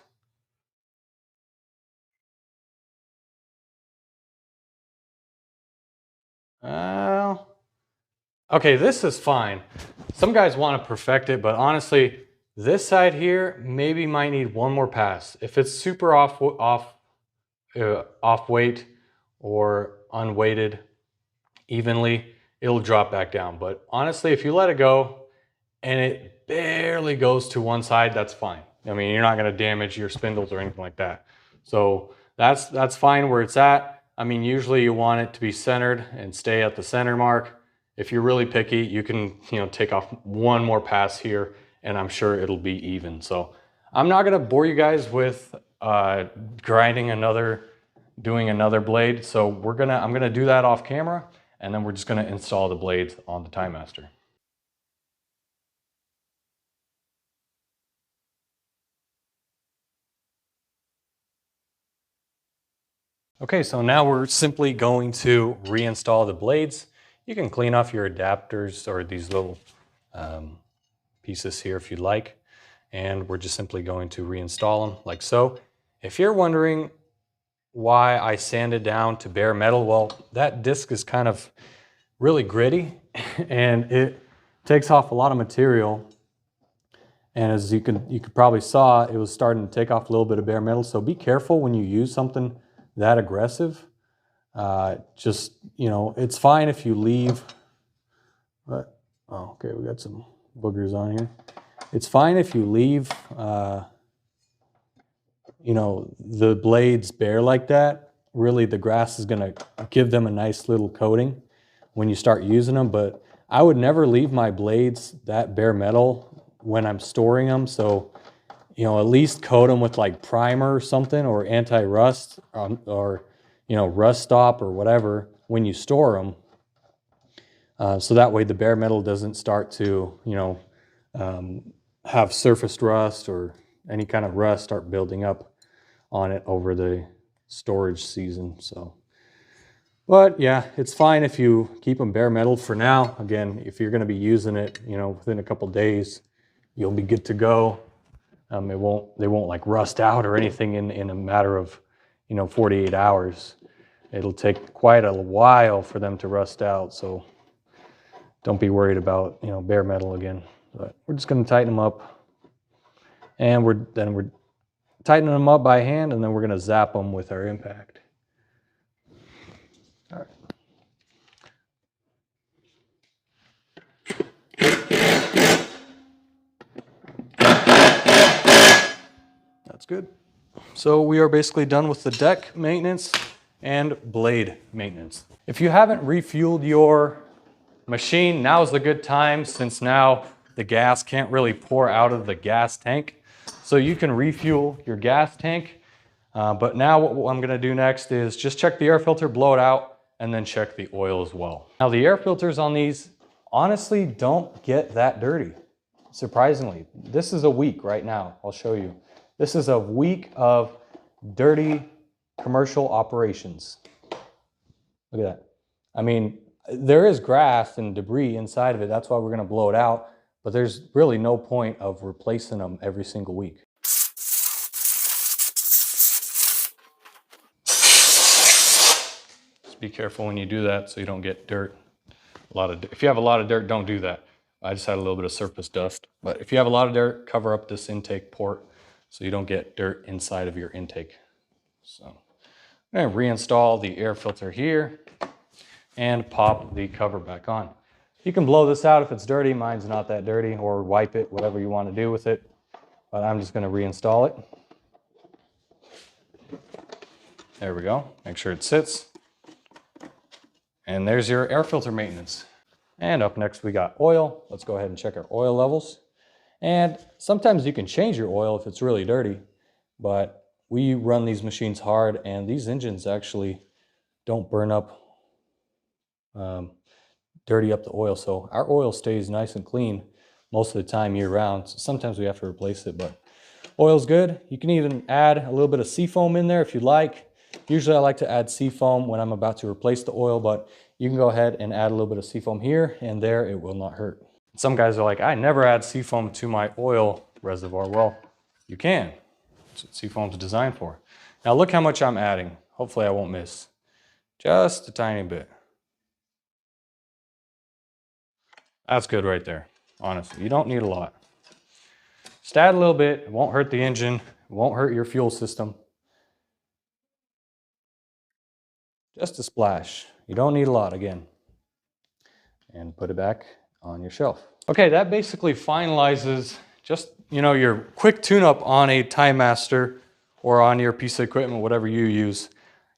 Okay, this is fine. Some guys want to perfect it, but honestly, this side here maybe might need 1 more pass. If it's super off weight or unweighted evenly, it'll drop back down. But honestly, if you let it go and it barely goes to one side, that's fine. I mean, you're not going to damage your spindles or anything like that. So that's fine where it's at. I mean, usually you want it to be centered and stay at the center mark. If you're really picky, you can, you know, take off 1 more pass here and I'm sure it'll be even. So I'm not gonna bore you guys with doing another blade. So I'm gonna do that off camera, and then we're just gonna install the blades on the Timemaster. Okay, so now we're simply going to reinstall the blades. You can clean off your adapters or these little pieces here if you'd like. And we're just simply going to reinstall them like so. If you're wondering why I sanded down to bare metal, well, that disc is kind of really gritty and it takes off a lot of material. And as you could probably saw, it was starting to take off a little bit of bare metal. So be careful when you use something that aggressive. Just, you know, it's fine if you leave, but, oh, okay, we got some boogers on here. It's fine if you leave, you know, the blades bare like that. Really, the grass is gonna give them a nice little coating when you start using them, but I would never leave my blades that bare metal when I'm storing them. So, you know, at least coat them with like primer or something, or anti-rust, or, you know, rust stop or whatever when you store them. So that way the bare metal doesn't start to, you know, have surface rust or any kind of rust start building up on it over the storage season. So, but yeah, it's fine if you keep them bare metal for now. Again, if you're going to be using it, you know, within a couple days, you'll be good to go. They won't like rust out or anything in a matter of, you know, 48 hours. It'll take quite a while for them to rust out. So don't be worried about, you know, bare metal again. But we're just going to tighten them up, and we're tightening them up by hand, and then we're going to zap them with our impact. All right. That's good. So we are basically done with the deck maintenance and blade maintenance. If you haven't refueled your machine, now is the good time, since now the gas can't really pour out of the gas tank. So you can refuel your gas tank. But now what I'm gonna do next is just check the air filter, blow it out, and then check the oil as well. Now the air filters on honestly don't get that dirty, surprisingly. This is a week right now. I'll show you. This is a week of dirty commercial operations. Look at that. I mean, there is grass and debris inside of it. That's why we're going to blow it out. But there's really no point of replacing them every single week. Just be careful when you do that so you don't get dirt. If you have a lot of dirt, don't do that. I just had a little bit of surface dust. But if you have a lot of dirt, cover up this intake port so you don't get dirt inside of your intake. So I'm going to reinstall the air filter here and pop the cover back on. You can blow this out if it's dirty. Mine's not that dirty, or wipe it, whatever you want to do with it. But I'm just going to reinstall it. There we go. Make sure it sits. And there's your air filter maintenance. And up next we got oil. Let's go ahead and check our oil levels. And sometimes you can change your oil if it's really dirty, but we run these machines hard and these engines actually don't burn up, dirty up the oil. So our oil stays nice and clean most of the time year round. So sometimes we have to replace it, but oil's good. You can even add a little bit of seafoam in there if you'd like. Usually I like to add seafoam when I'm about to replace the oil, but you can go ahead and add a little bit of seafoam here and there. It will not hurt. Some guys are like, I never add seafoam to my oil reservoir. Well, you can. That's what seafoam's designed for. Now look how much I'm adding. Hopefully I won't miss. Just a tiny bit. That's good right there. Honestly, you don't need a lot. Just add a little bit. It won't hurt the engine. It won't hurt your fuel system. Just a splash. You don't need a lot again. And put it back on your shelf. Okay, that basically finalizes just, your quick tune-up on a Timemaster or on your piece of equipment, whatever you use.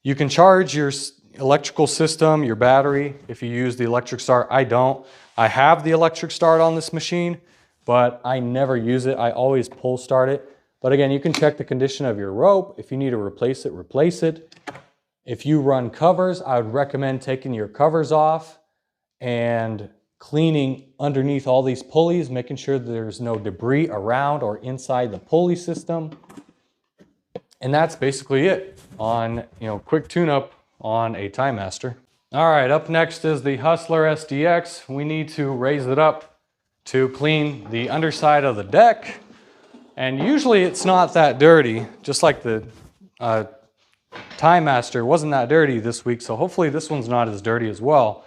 You can charge your electrical system, your battery, if you use the electric start. I don't. I have the electric start on this machine, but I never use it. I always pull start it. But again, you can check the condition of your rope. If you need to replace it, replace it. If you run covers, I would recommend taking your covers off and cleaning underneath all these pulleys, making sure that there's no debris around or inside the pulley system. And that's basically it on, quick tune-up on a Timemaster. All right, up next is the Hustler SDX. We need to raise it up to clean the underside of the deck. And usually it's not that dirty, just like the Timemaster wasn't that dirty this week, so hopefully this one's not as dirty as well.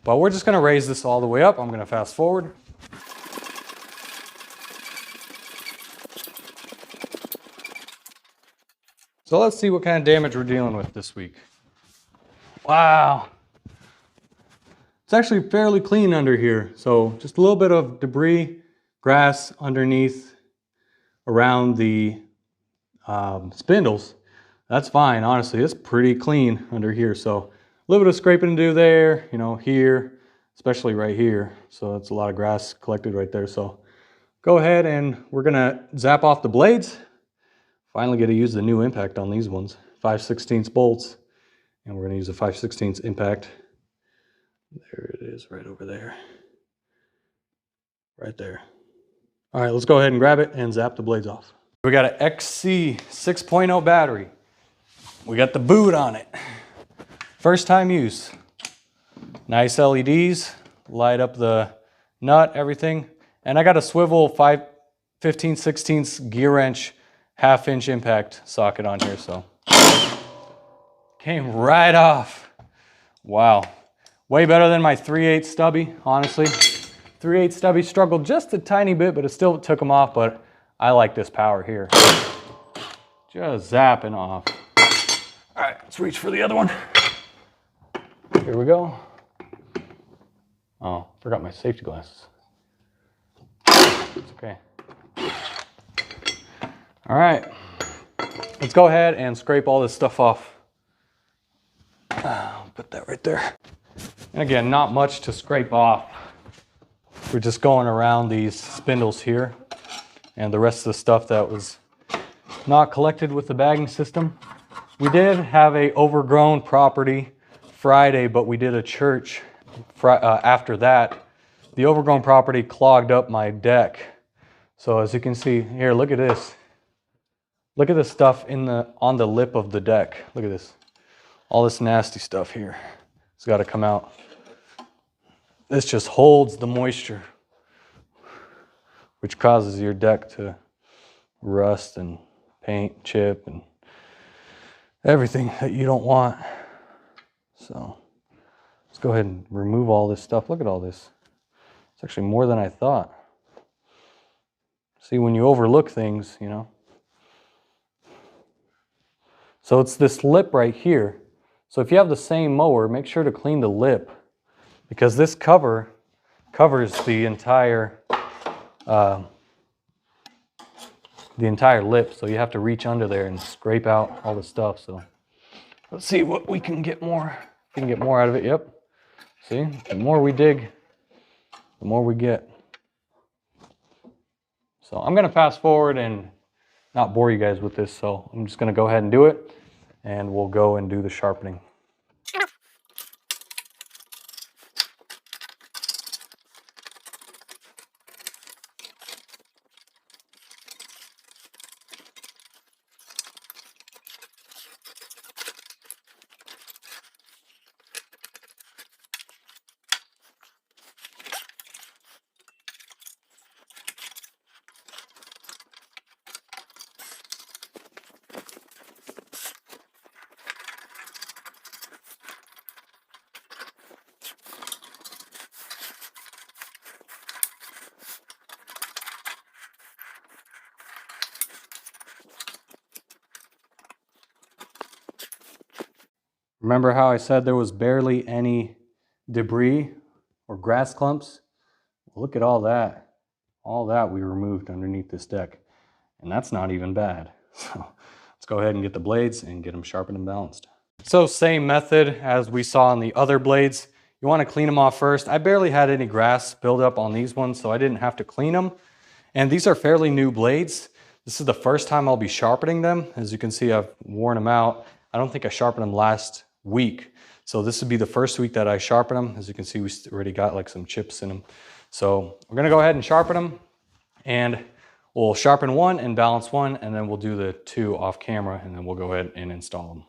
But we're just going to raise this all the way up. I'm going to fast forward. So let's see what kind of damage we're dealing with this week. Wow. It's actually fairly clean under here. So just a little bit of debris, grass underneath around the spindles. That's fine, honestly. It's pretty clean under here. So a little bit of scraping to do there, here, especially right here. So it's a lot of grass collected right there. So go ahead and we're gonna zap off the blades. Finally get to use the new impact on these ones. 5/16 bolts. And we're gonna use a 5/16 impact. There it is, right over there. Right there. All right, let's go ahead and grab it and zap the blades off. We got an XC 6.0 battery. We got the boot on it. First time use. Nice LEDs, light up the nut, everything. And I got a swivel 15/16 gear wrench, 1/2 inch impact socket on here, so. Came right off. Wow. Way better than my 3/8 stubby, honestly. 3/8 stubby struggled just a tiny bit, but it still took them off, but I like this power here. Just zapping off. All right, let's reach for the other one. Here we go. Oh, forgot my safety glasses. It's okay. All right, let's go ahead and scrape all this stuff off. I'll put that right there. And again, not much to scrape off. We're just going around these spindles here and the rest of the stuff that was not collected with the bagging system. We did have a overgrown property Friday, but we did a church after that. the overgrown property clogged up my deck. So as you can see here, look at this. Look at the stuff on the lip of the deck. Look at this. All this nasty stuff here. It's got to come out. This just holds the moisture, which causes your deck to rust and paint, chip, and everything that you don't want. So let's go ahead and remove all this stuff. Look at all this. It's actually more than I thought. See, when you overlook things, you know. So it's this lip right here. So if you have the same mower, make sure to clean the lip, because this cover covers the entire lip. So you have to reach under there and scrape out all the stuff. So let's see what we can get more. We can get more out of it. Yep. See, the more we dig, the more we get. So I'm going to fast forward and not bore you guys with this. So I'm just going to go ahead and do it, and we'll go and do the sharpening. Remember how I said there was barely any debris or grass clumps? Look at all that. All that we removed underneath this deck. And that's not even bad. So let's go ahead and get the blades and get them sharpened and balanced. So same method as we saw on the other blades. You want to clean them off first. I barely had any grass build up on these ones, so I didn't have to clean them. And these are fairly new blades. This is the first time I'll be sharpening them. As you can see, I've worn them out. I don't think I sharpened them last week. So this would be the first week that I sharpen them. As you can see, we already got like some chips in them. So we're gonna go ahead and sharpen them, and we'll sharpen one and balance one, and then we'll do the two off camera, and then we'll go ahead and install them.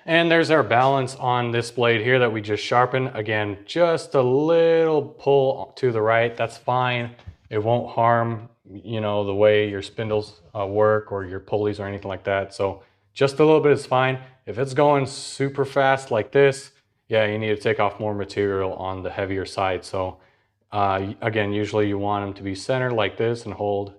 And there's our balance on this blade here that we just sharpened. Again, just a little pull to the right, that's fine. It won't harm, you know, the way your spindles work or your pulleys or anything like that. So just a little bit is fine. If it's going super fast like this, yeah, you need to take off more material on the heavier side. So again, usually you want them to be centered like this and hold.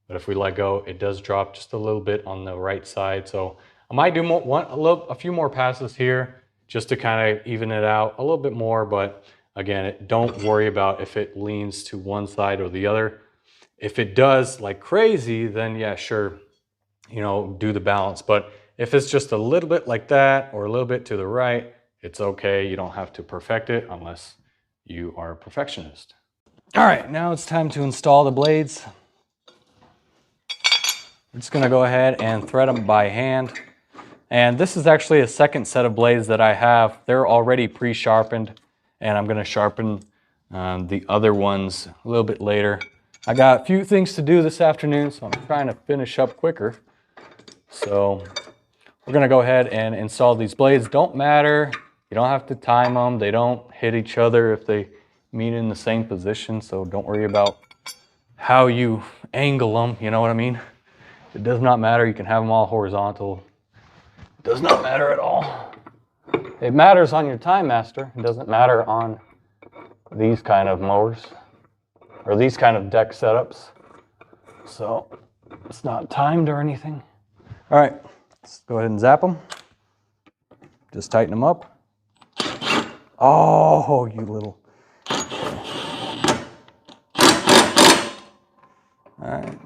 But if we let go, it does drop just a little bit on the right side. So I might do a few more passes here just to kind of even it out a little bit more. But again, don't worry about if it leans to one side or the other. If it does like crazy, then yeah, sure, you know, do the balance. But if it's just a little bit like that or a little bit to the right, it's okay. You don't have to perfect it unless you are a perfectionist. All right, now it's time to install the blades. I'm just gonna go ahead and thread them by hand. And this is actually a second set of blades that I have. They're already pre-sharpened, and I'm gonna sharpen the other ones a little bit later. I got a few things to do this afternoon, so I'm trying to finish up quicker. So we're gonna go ahead and install these blades. Don't matter, you don't have to time them. They don't hit each other if they meet in the same position, so don't worry about how you angle them, you know what I mean? It does not matter, you can have them all horizontal. It does not matter at all. It matters on your Timemaster. It doesn't matter on these kind of mowers or these kind of deck setups. So it's not timed or anything. All right, let's go ahead and zap them. Just tighten them up. Oh, you little. All right,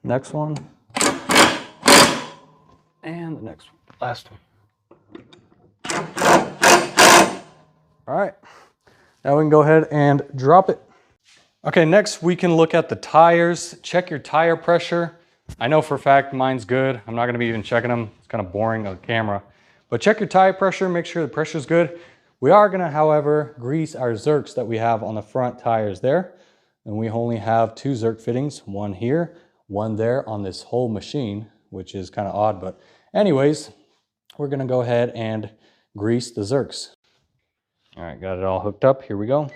next one. And the next one, last one. All right, now we can go ahead and drop it. Okay, next we can look at the tires. Check your tire pressure. I know for a fact mine's good. I'm not gonna be even checking them. It's kind of boring on camera. But check your tire pressure, make sure the pressure's good. We are gonna, however, grease our Zerks that we have on the front tires there. And we only have 2 Zerk fittings, one here, one there on this whole machine, which is kind of odd, but anyways, we're gonna go ahead and grease the Zerks. All right, got it all hooked up, here we go.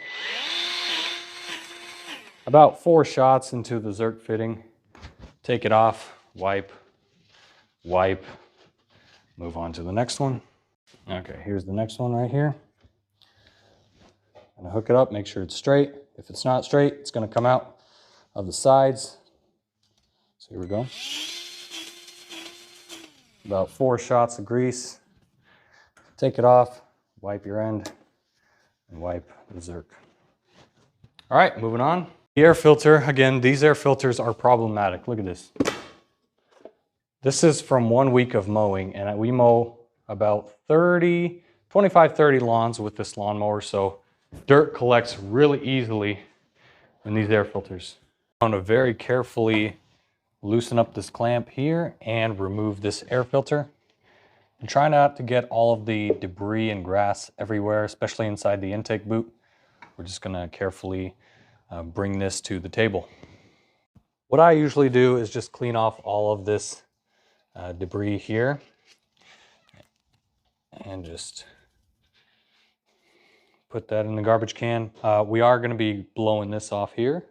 About 4 shots into the Zerk fitting. Take it off, wipe, wipe, move on to the next one. Okay, here's the next one right here. I'm gonna hook it up, make sure it's straight. If it's not straight, it's gonna come out of the sides. So here we go. About 4 shots of grease. Take it off, wipe your end, and wipe the Zerk. All right, moving on. The air filter, again, these air filters are problematic. Look at this. This is from 1 week of mowing, and we mow about 25, 30 lawns with this lawnmower, so dirt collects really easily in these air filters. I want to very carefully loosen up this clamp here and remove this air filter. And try not to get all of the debris and grass everywhere, especially inside the intake boot. We're just gonna carefully bring this to the table. What I usually do is just clean off all of this debris here and just put that in the garbage can. We are gonna be blowing this off here.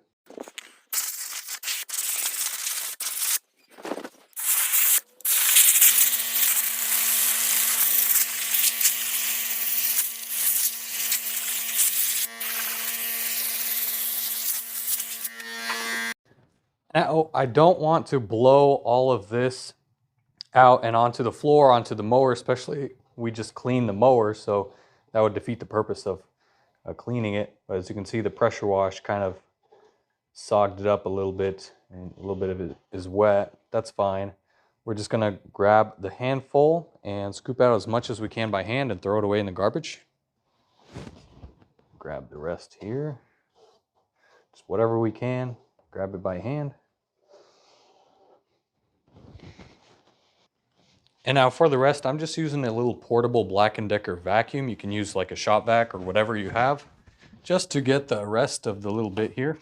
Now, I don't want to blow all of this out and onto the floor, onto the mower, especially we just cleaned the mower, so that would defeat the purpose of cleaning it. But as you can see, the pressure wash kind of sogged it up a little bit, and a little bit of it is wet. That's fine. We're just gonna grab the handful and scoop out as much as we can by hand and throw it away in the garbage. Grab the rest here. Just whatever we can, grab it by hand. And now for the rest, I'm just using a little portable Black & Decker vacuum. You can use like a shop vac or whatever you have, just to get the rest of the little bit here.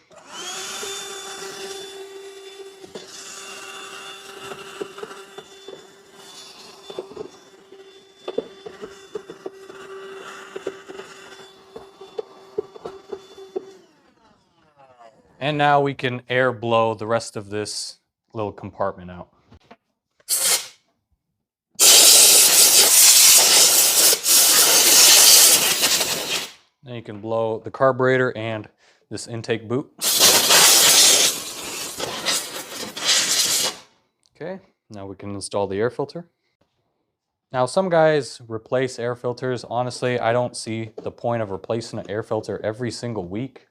And now we can air blow the rest of this little compartment out. Then you can blow the carburetor and this intake boot. Okay, now we can install the air filter. Now some guys replace air filters. Honestly, I don't see the point of replacing an air filter every single week.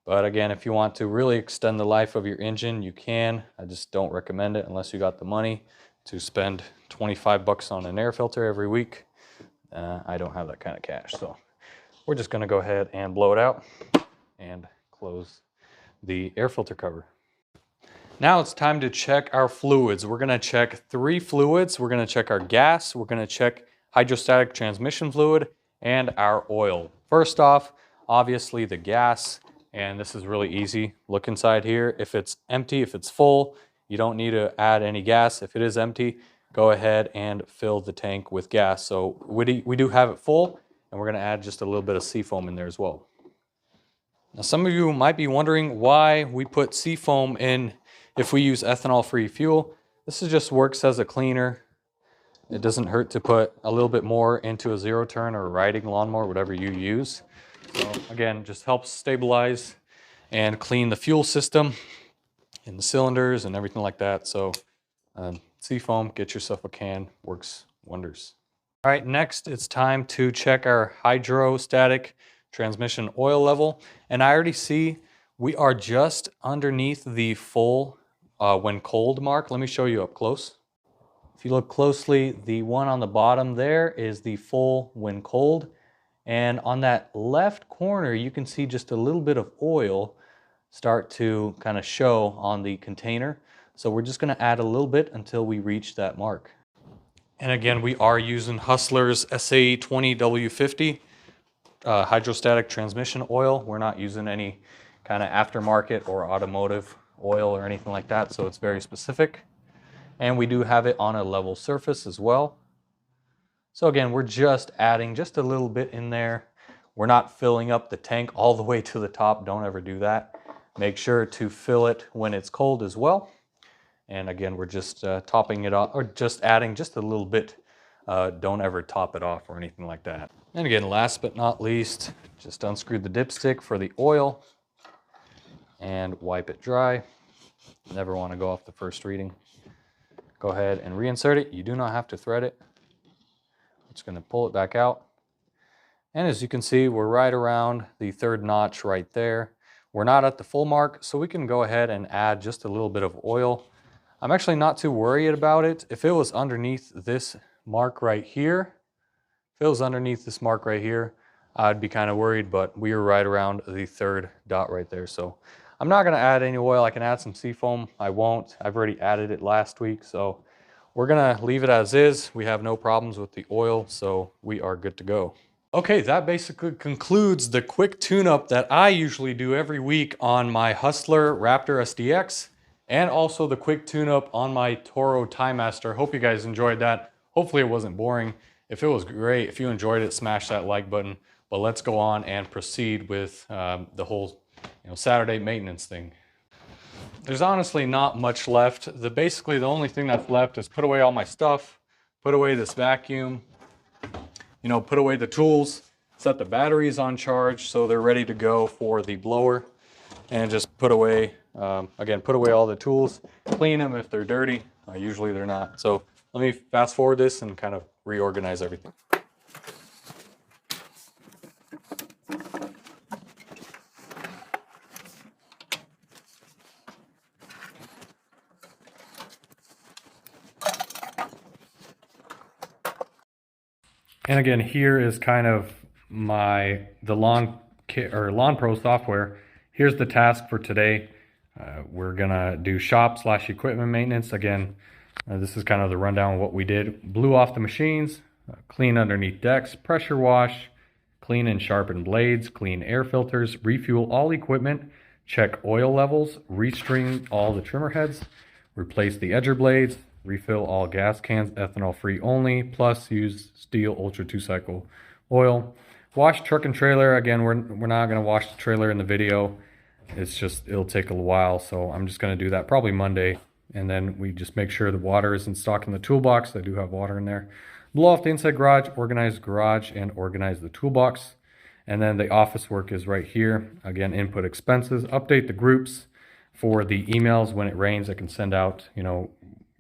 But again, if you want to really extend the life of your engine, you can. I just don't recommend it unless you got the money to spend 25 bucks on an air filter every week. I don't have that kind of cash, so we're just gonna go ahead and blow it out and close the air filter cover. Now it's time to check our fluids. We're gonna check 3 fluids. We're gonna check our gas, we're gonna check hydrostatic transmission fluid, and our oil. First off, obviously the gas, and this is really easy. Look inside here. If it's empty, if it's full, you don't need to add any gas. If it is empty, go ahead and fill the tank with gas. So we do have it full, and we're gonna add just a little bit of seafoam in there as well. Now some of you might be wondering why we put seafoam in if we use ethanol-free fuel. This just works as a cleaner. It doesn't hurt to put a little bit more into a zero turn or a riding lawnmower, whatever you use. So again, just helps stabilize and clean the fuel system and the cylinders and everything like that. So seafoam, get yourself a can, works wonders. All right, next it's time to check our hydrostatic transmission oil level. And I already see we are just underneath the full when cold mark. Let me show you up close. If you look closely, the one on the bottom there is the full when cold. And on that left corner, you can see just a little bit of oil start to kind of show on the container. So we're just going to add a little bit until we reach that mark. And again, we are using Hustler's SA20W50 hydrostatic transmission oil. We're not using any kind of aftermarket or automotive oil or anything like that, so it's very specific. And we do have it on a level surface as well. So again, we're just adding just a little bit in there. We're not filling up the tank all the way to the top. Don't ever do that. Make sure to fill it when it's cold as well. And again, we're just topping it off, or just adding just a little bit. Don't ever top it off or anything like that. And again, last but not least, just unscrew the dipstick for the oil and wipe it dry. Never want to go off the first reading. Go ahead and reinsert it. You do not have to thread it. I'm just going to pull it back out. And as you can see, we're right around the third notch right there. We're not at the full mark, so we can go ahead and add just a little bit of oil. I'm actually not too worried about it. If it was underneath this mark right here, I'd be kind of worried, but we are right around the third dot right there. So I'm not going to add any oil. I can add some seafoam. I won't. I've already added it last week, so we're going to leave it as is. We have no problems with the oil, so we are good to go. Okay, that basically concludes the quick tune-up that I usually do every week on my Hustler Raptor SDX, and also the quick tune-up on my Toro Timemaster. Hope you guys enjoyed that. Hopefully it wasn't boring. If it was great, if you enjoyed it, smash that like button. But let's go on and proceed with the whole Saturday maintenance thing. There's honestly not much left. Basically the only thing that's left is put away all my stuff, put away this vacuum, put away the tools, set the batteries on charge so they're ready to go for the blower, and just put away, put away all the tools, clean them if they're dirty. Usually they're not. So let me fast forward this and kind of reorganize everything. And again, here is kind of the Lawn Pro software. Here's the task for today. We're gonna do shop/equipment maintenance. Again, this is kind of the rundown of what we did. Blew off the machines, clean underneath decks, pressure wash, clean and sharpen blades, clean air filters, refuel all equipment, check oil levels, restring all the trimmer heads, replace the edger blades, refill all gas cans, ethanol free only, plus use steel ultra 2-cycle oil. Wash truck and trailer. Again, we're not going to wash the trailer in the video. It'll take a while, so I'm just going to do that probably Monday. And then we just make sure the water is in stock in the toolbox. I do have water in there. Blow off the inside garage, organize garage, and organize the toolbox. And then the office work is right here. Again, input expenses, update the groups for the emails. When it rains, I can send out,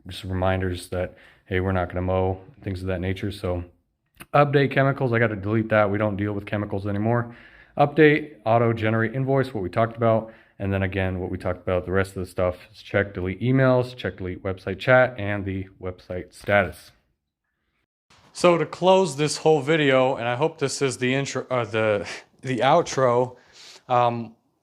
just reminders that, hey, we're not going to mow, things of that nature. So update chemicals, I got to delete that. We don't deal with chemicals anymore. Update, auto generate invoice, what we talked about. And then again, what we talked about, the rest of the stuff is check, delete emails, check, delete website chat, and the website status. So to close this whole video, and I hope this is the intro, the outro,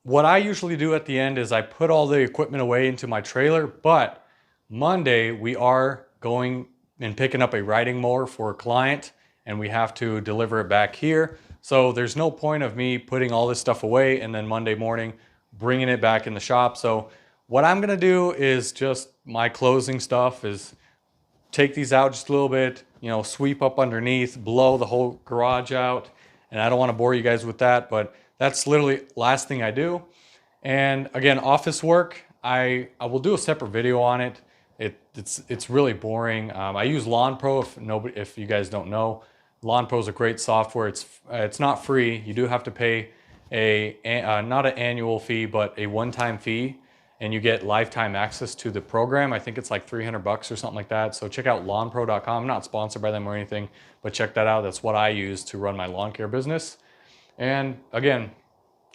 what I usually do at the end is I put all the equipment away into my trailer, but Monday we are going and picking up a riding mower for a client, and we have to deliver it back here. So there's no point of me putting all this stuff away and then Monday morning bringing it back in the shop. So what I'm gonna do is just my closing stuff is take these out just a little bit, sweep up underneath, blow the whole garage out. And I don't want to bore you guys with that, but that's literally last thing I do. And again, office work, I will do a separate video on it. It's really boring. I use Lawn Pro. If you guys don't know, Lawn Pro is a great software. It's not free. You do have to pay not an annual fee, but a one-time fee, and you get lifetime access to the program. I think it's like $300 or something like that. So check out lawnpro.com. I'm not sponsored by them or anything, but check that out. That's what I use to run my lawn care business. And again,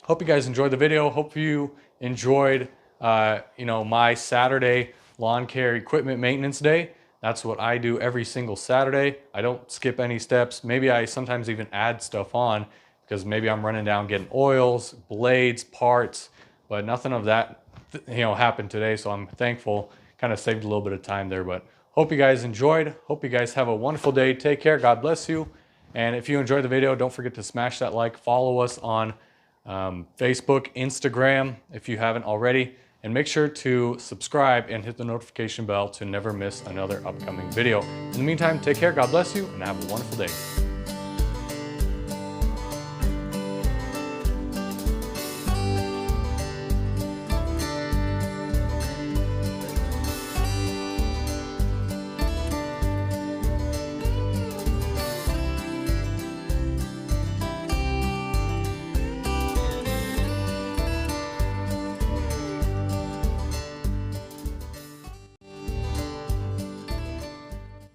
hope you guys enjoyed the video. Hope you enjoyed my Saturday lawn care equipment maintenance day. That's what I do every single Saturday. I don't skip any steps. Maybe I sometimes even add stuff on because maybe I'm running down getting oils, blades, parts, but nothing of that happened today. So I'm thankful, kind of saved a little bit of time there. But hope you guys enjoyed. Hope you guys have a wonderful day. Take care. God bless you. And if you enjoyed the video, don't forget to smash that like. Follow us on Facebook, Instagram, if you haven't already. And make sure to subscribe and hit the notification bell to never miss another upcoming video. In the meantime, take care, God bless you, and have a wonderful day.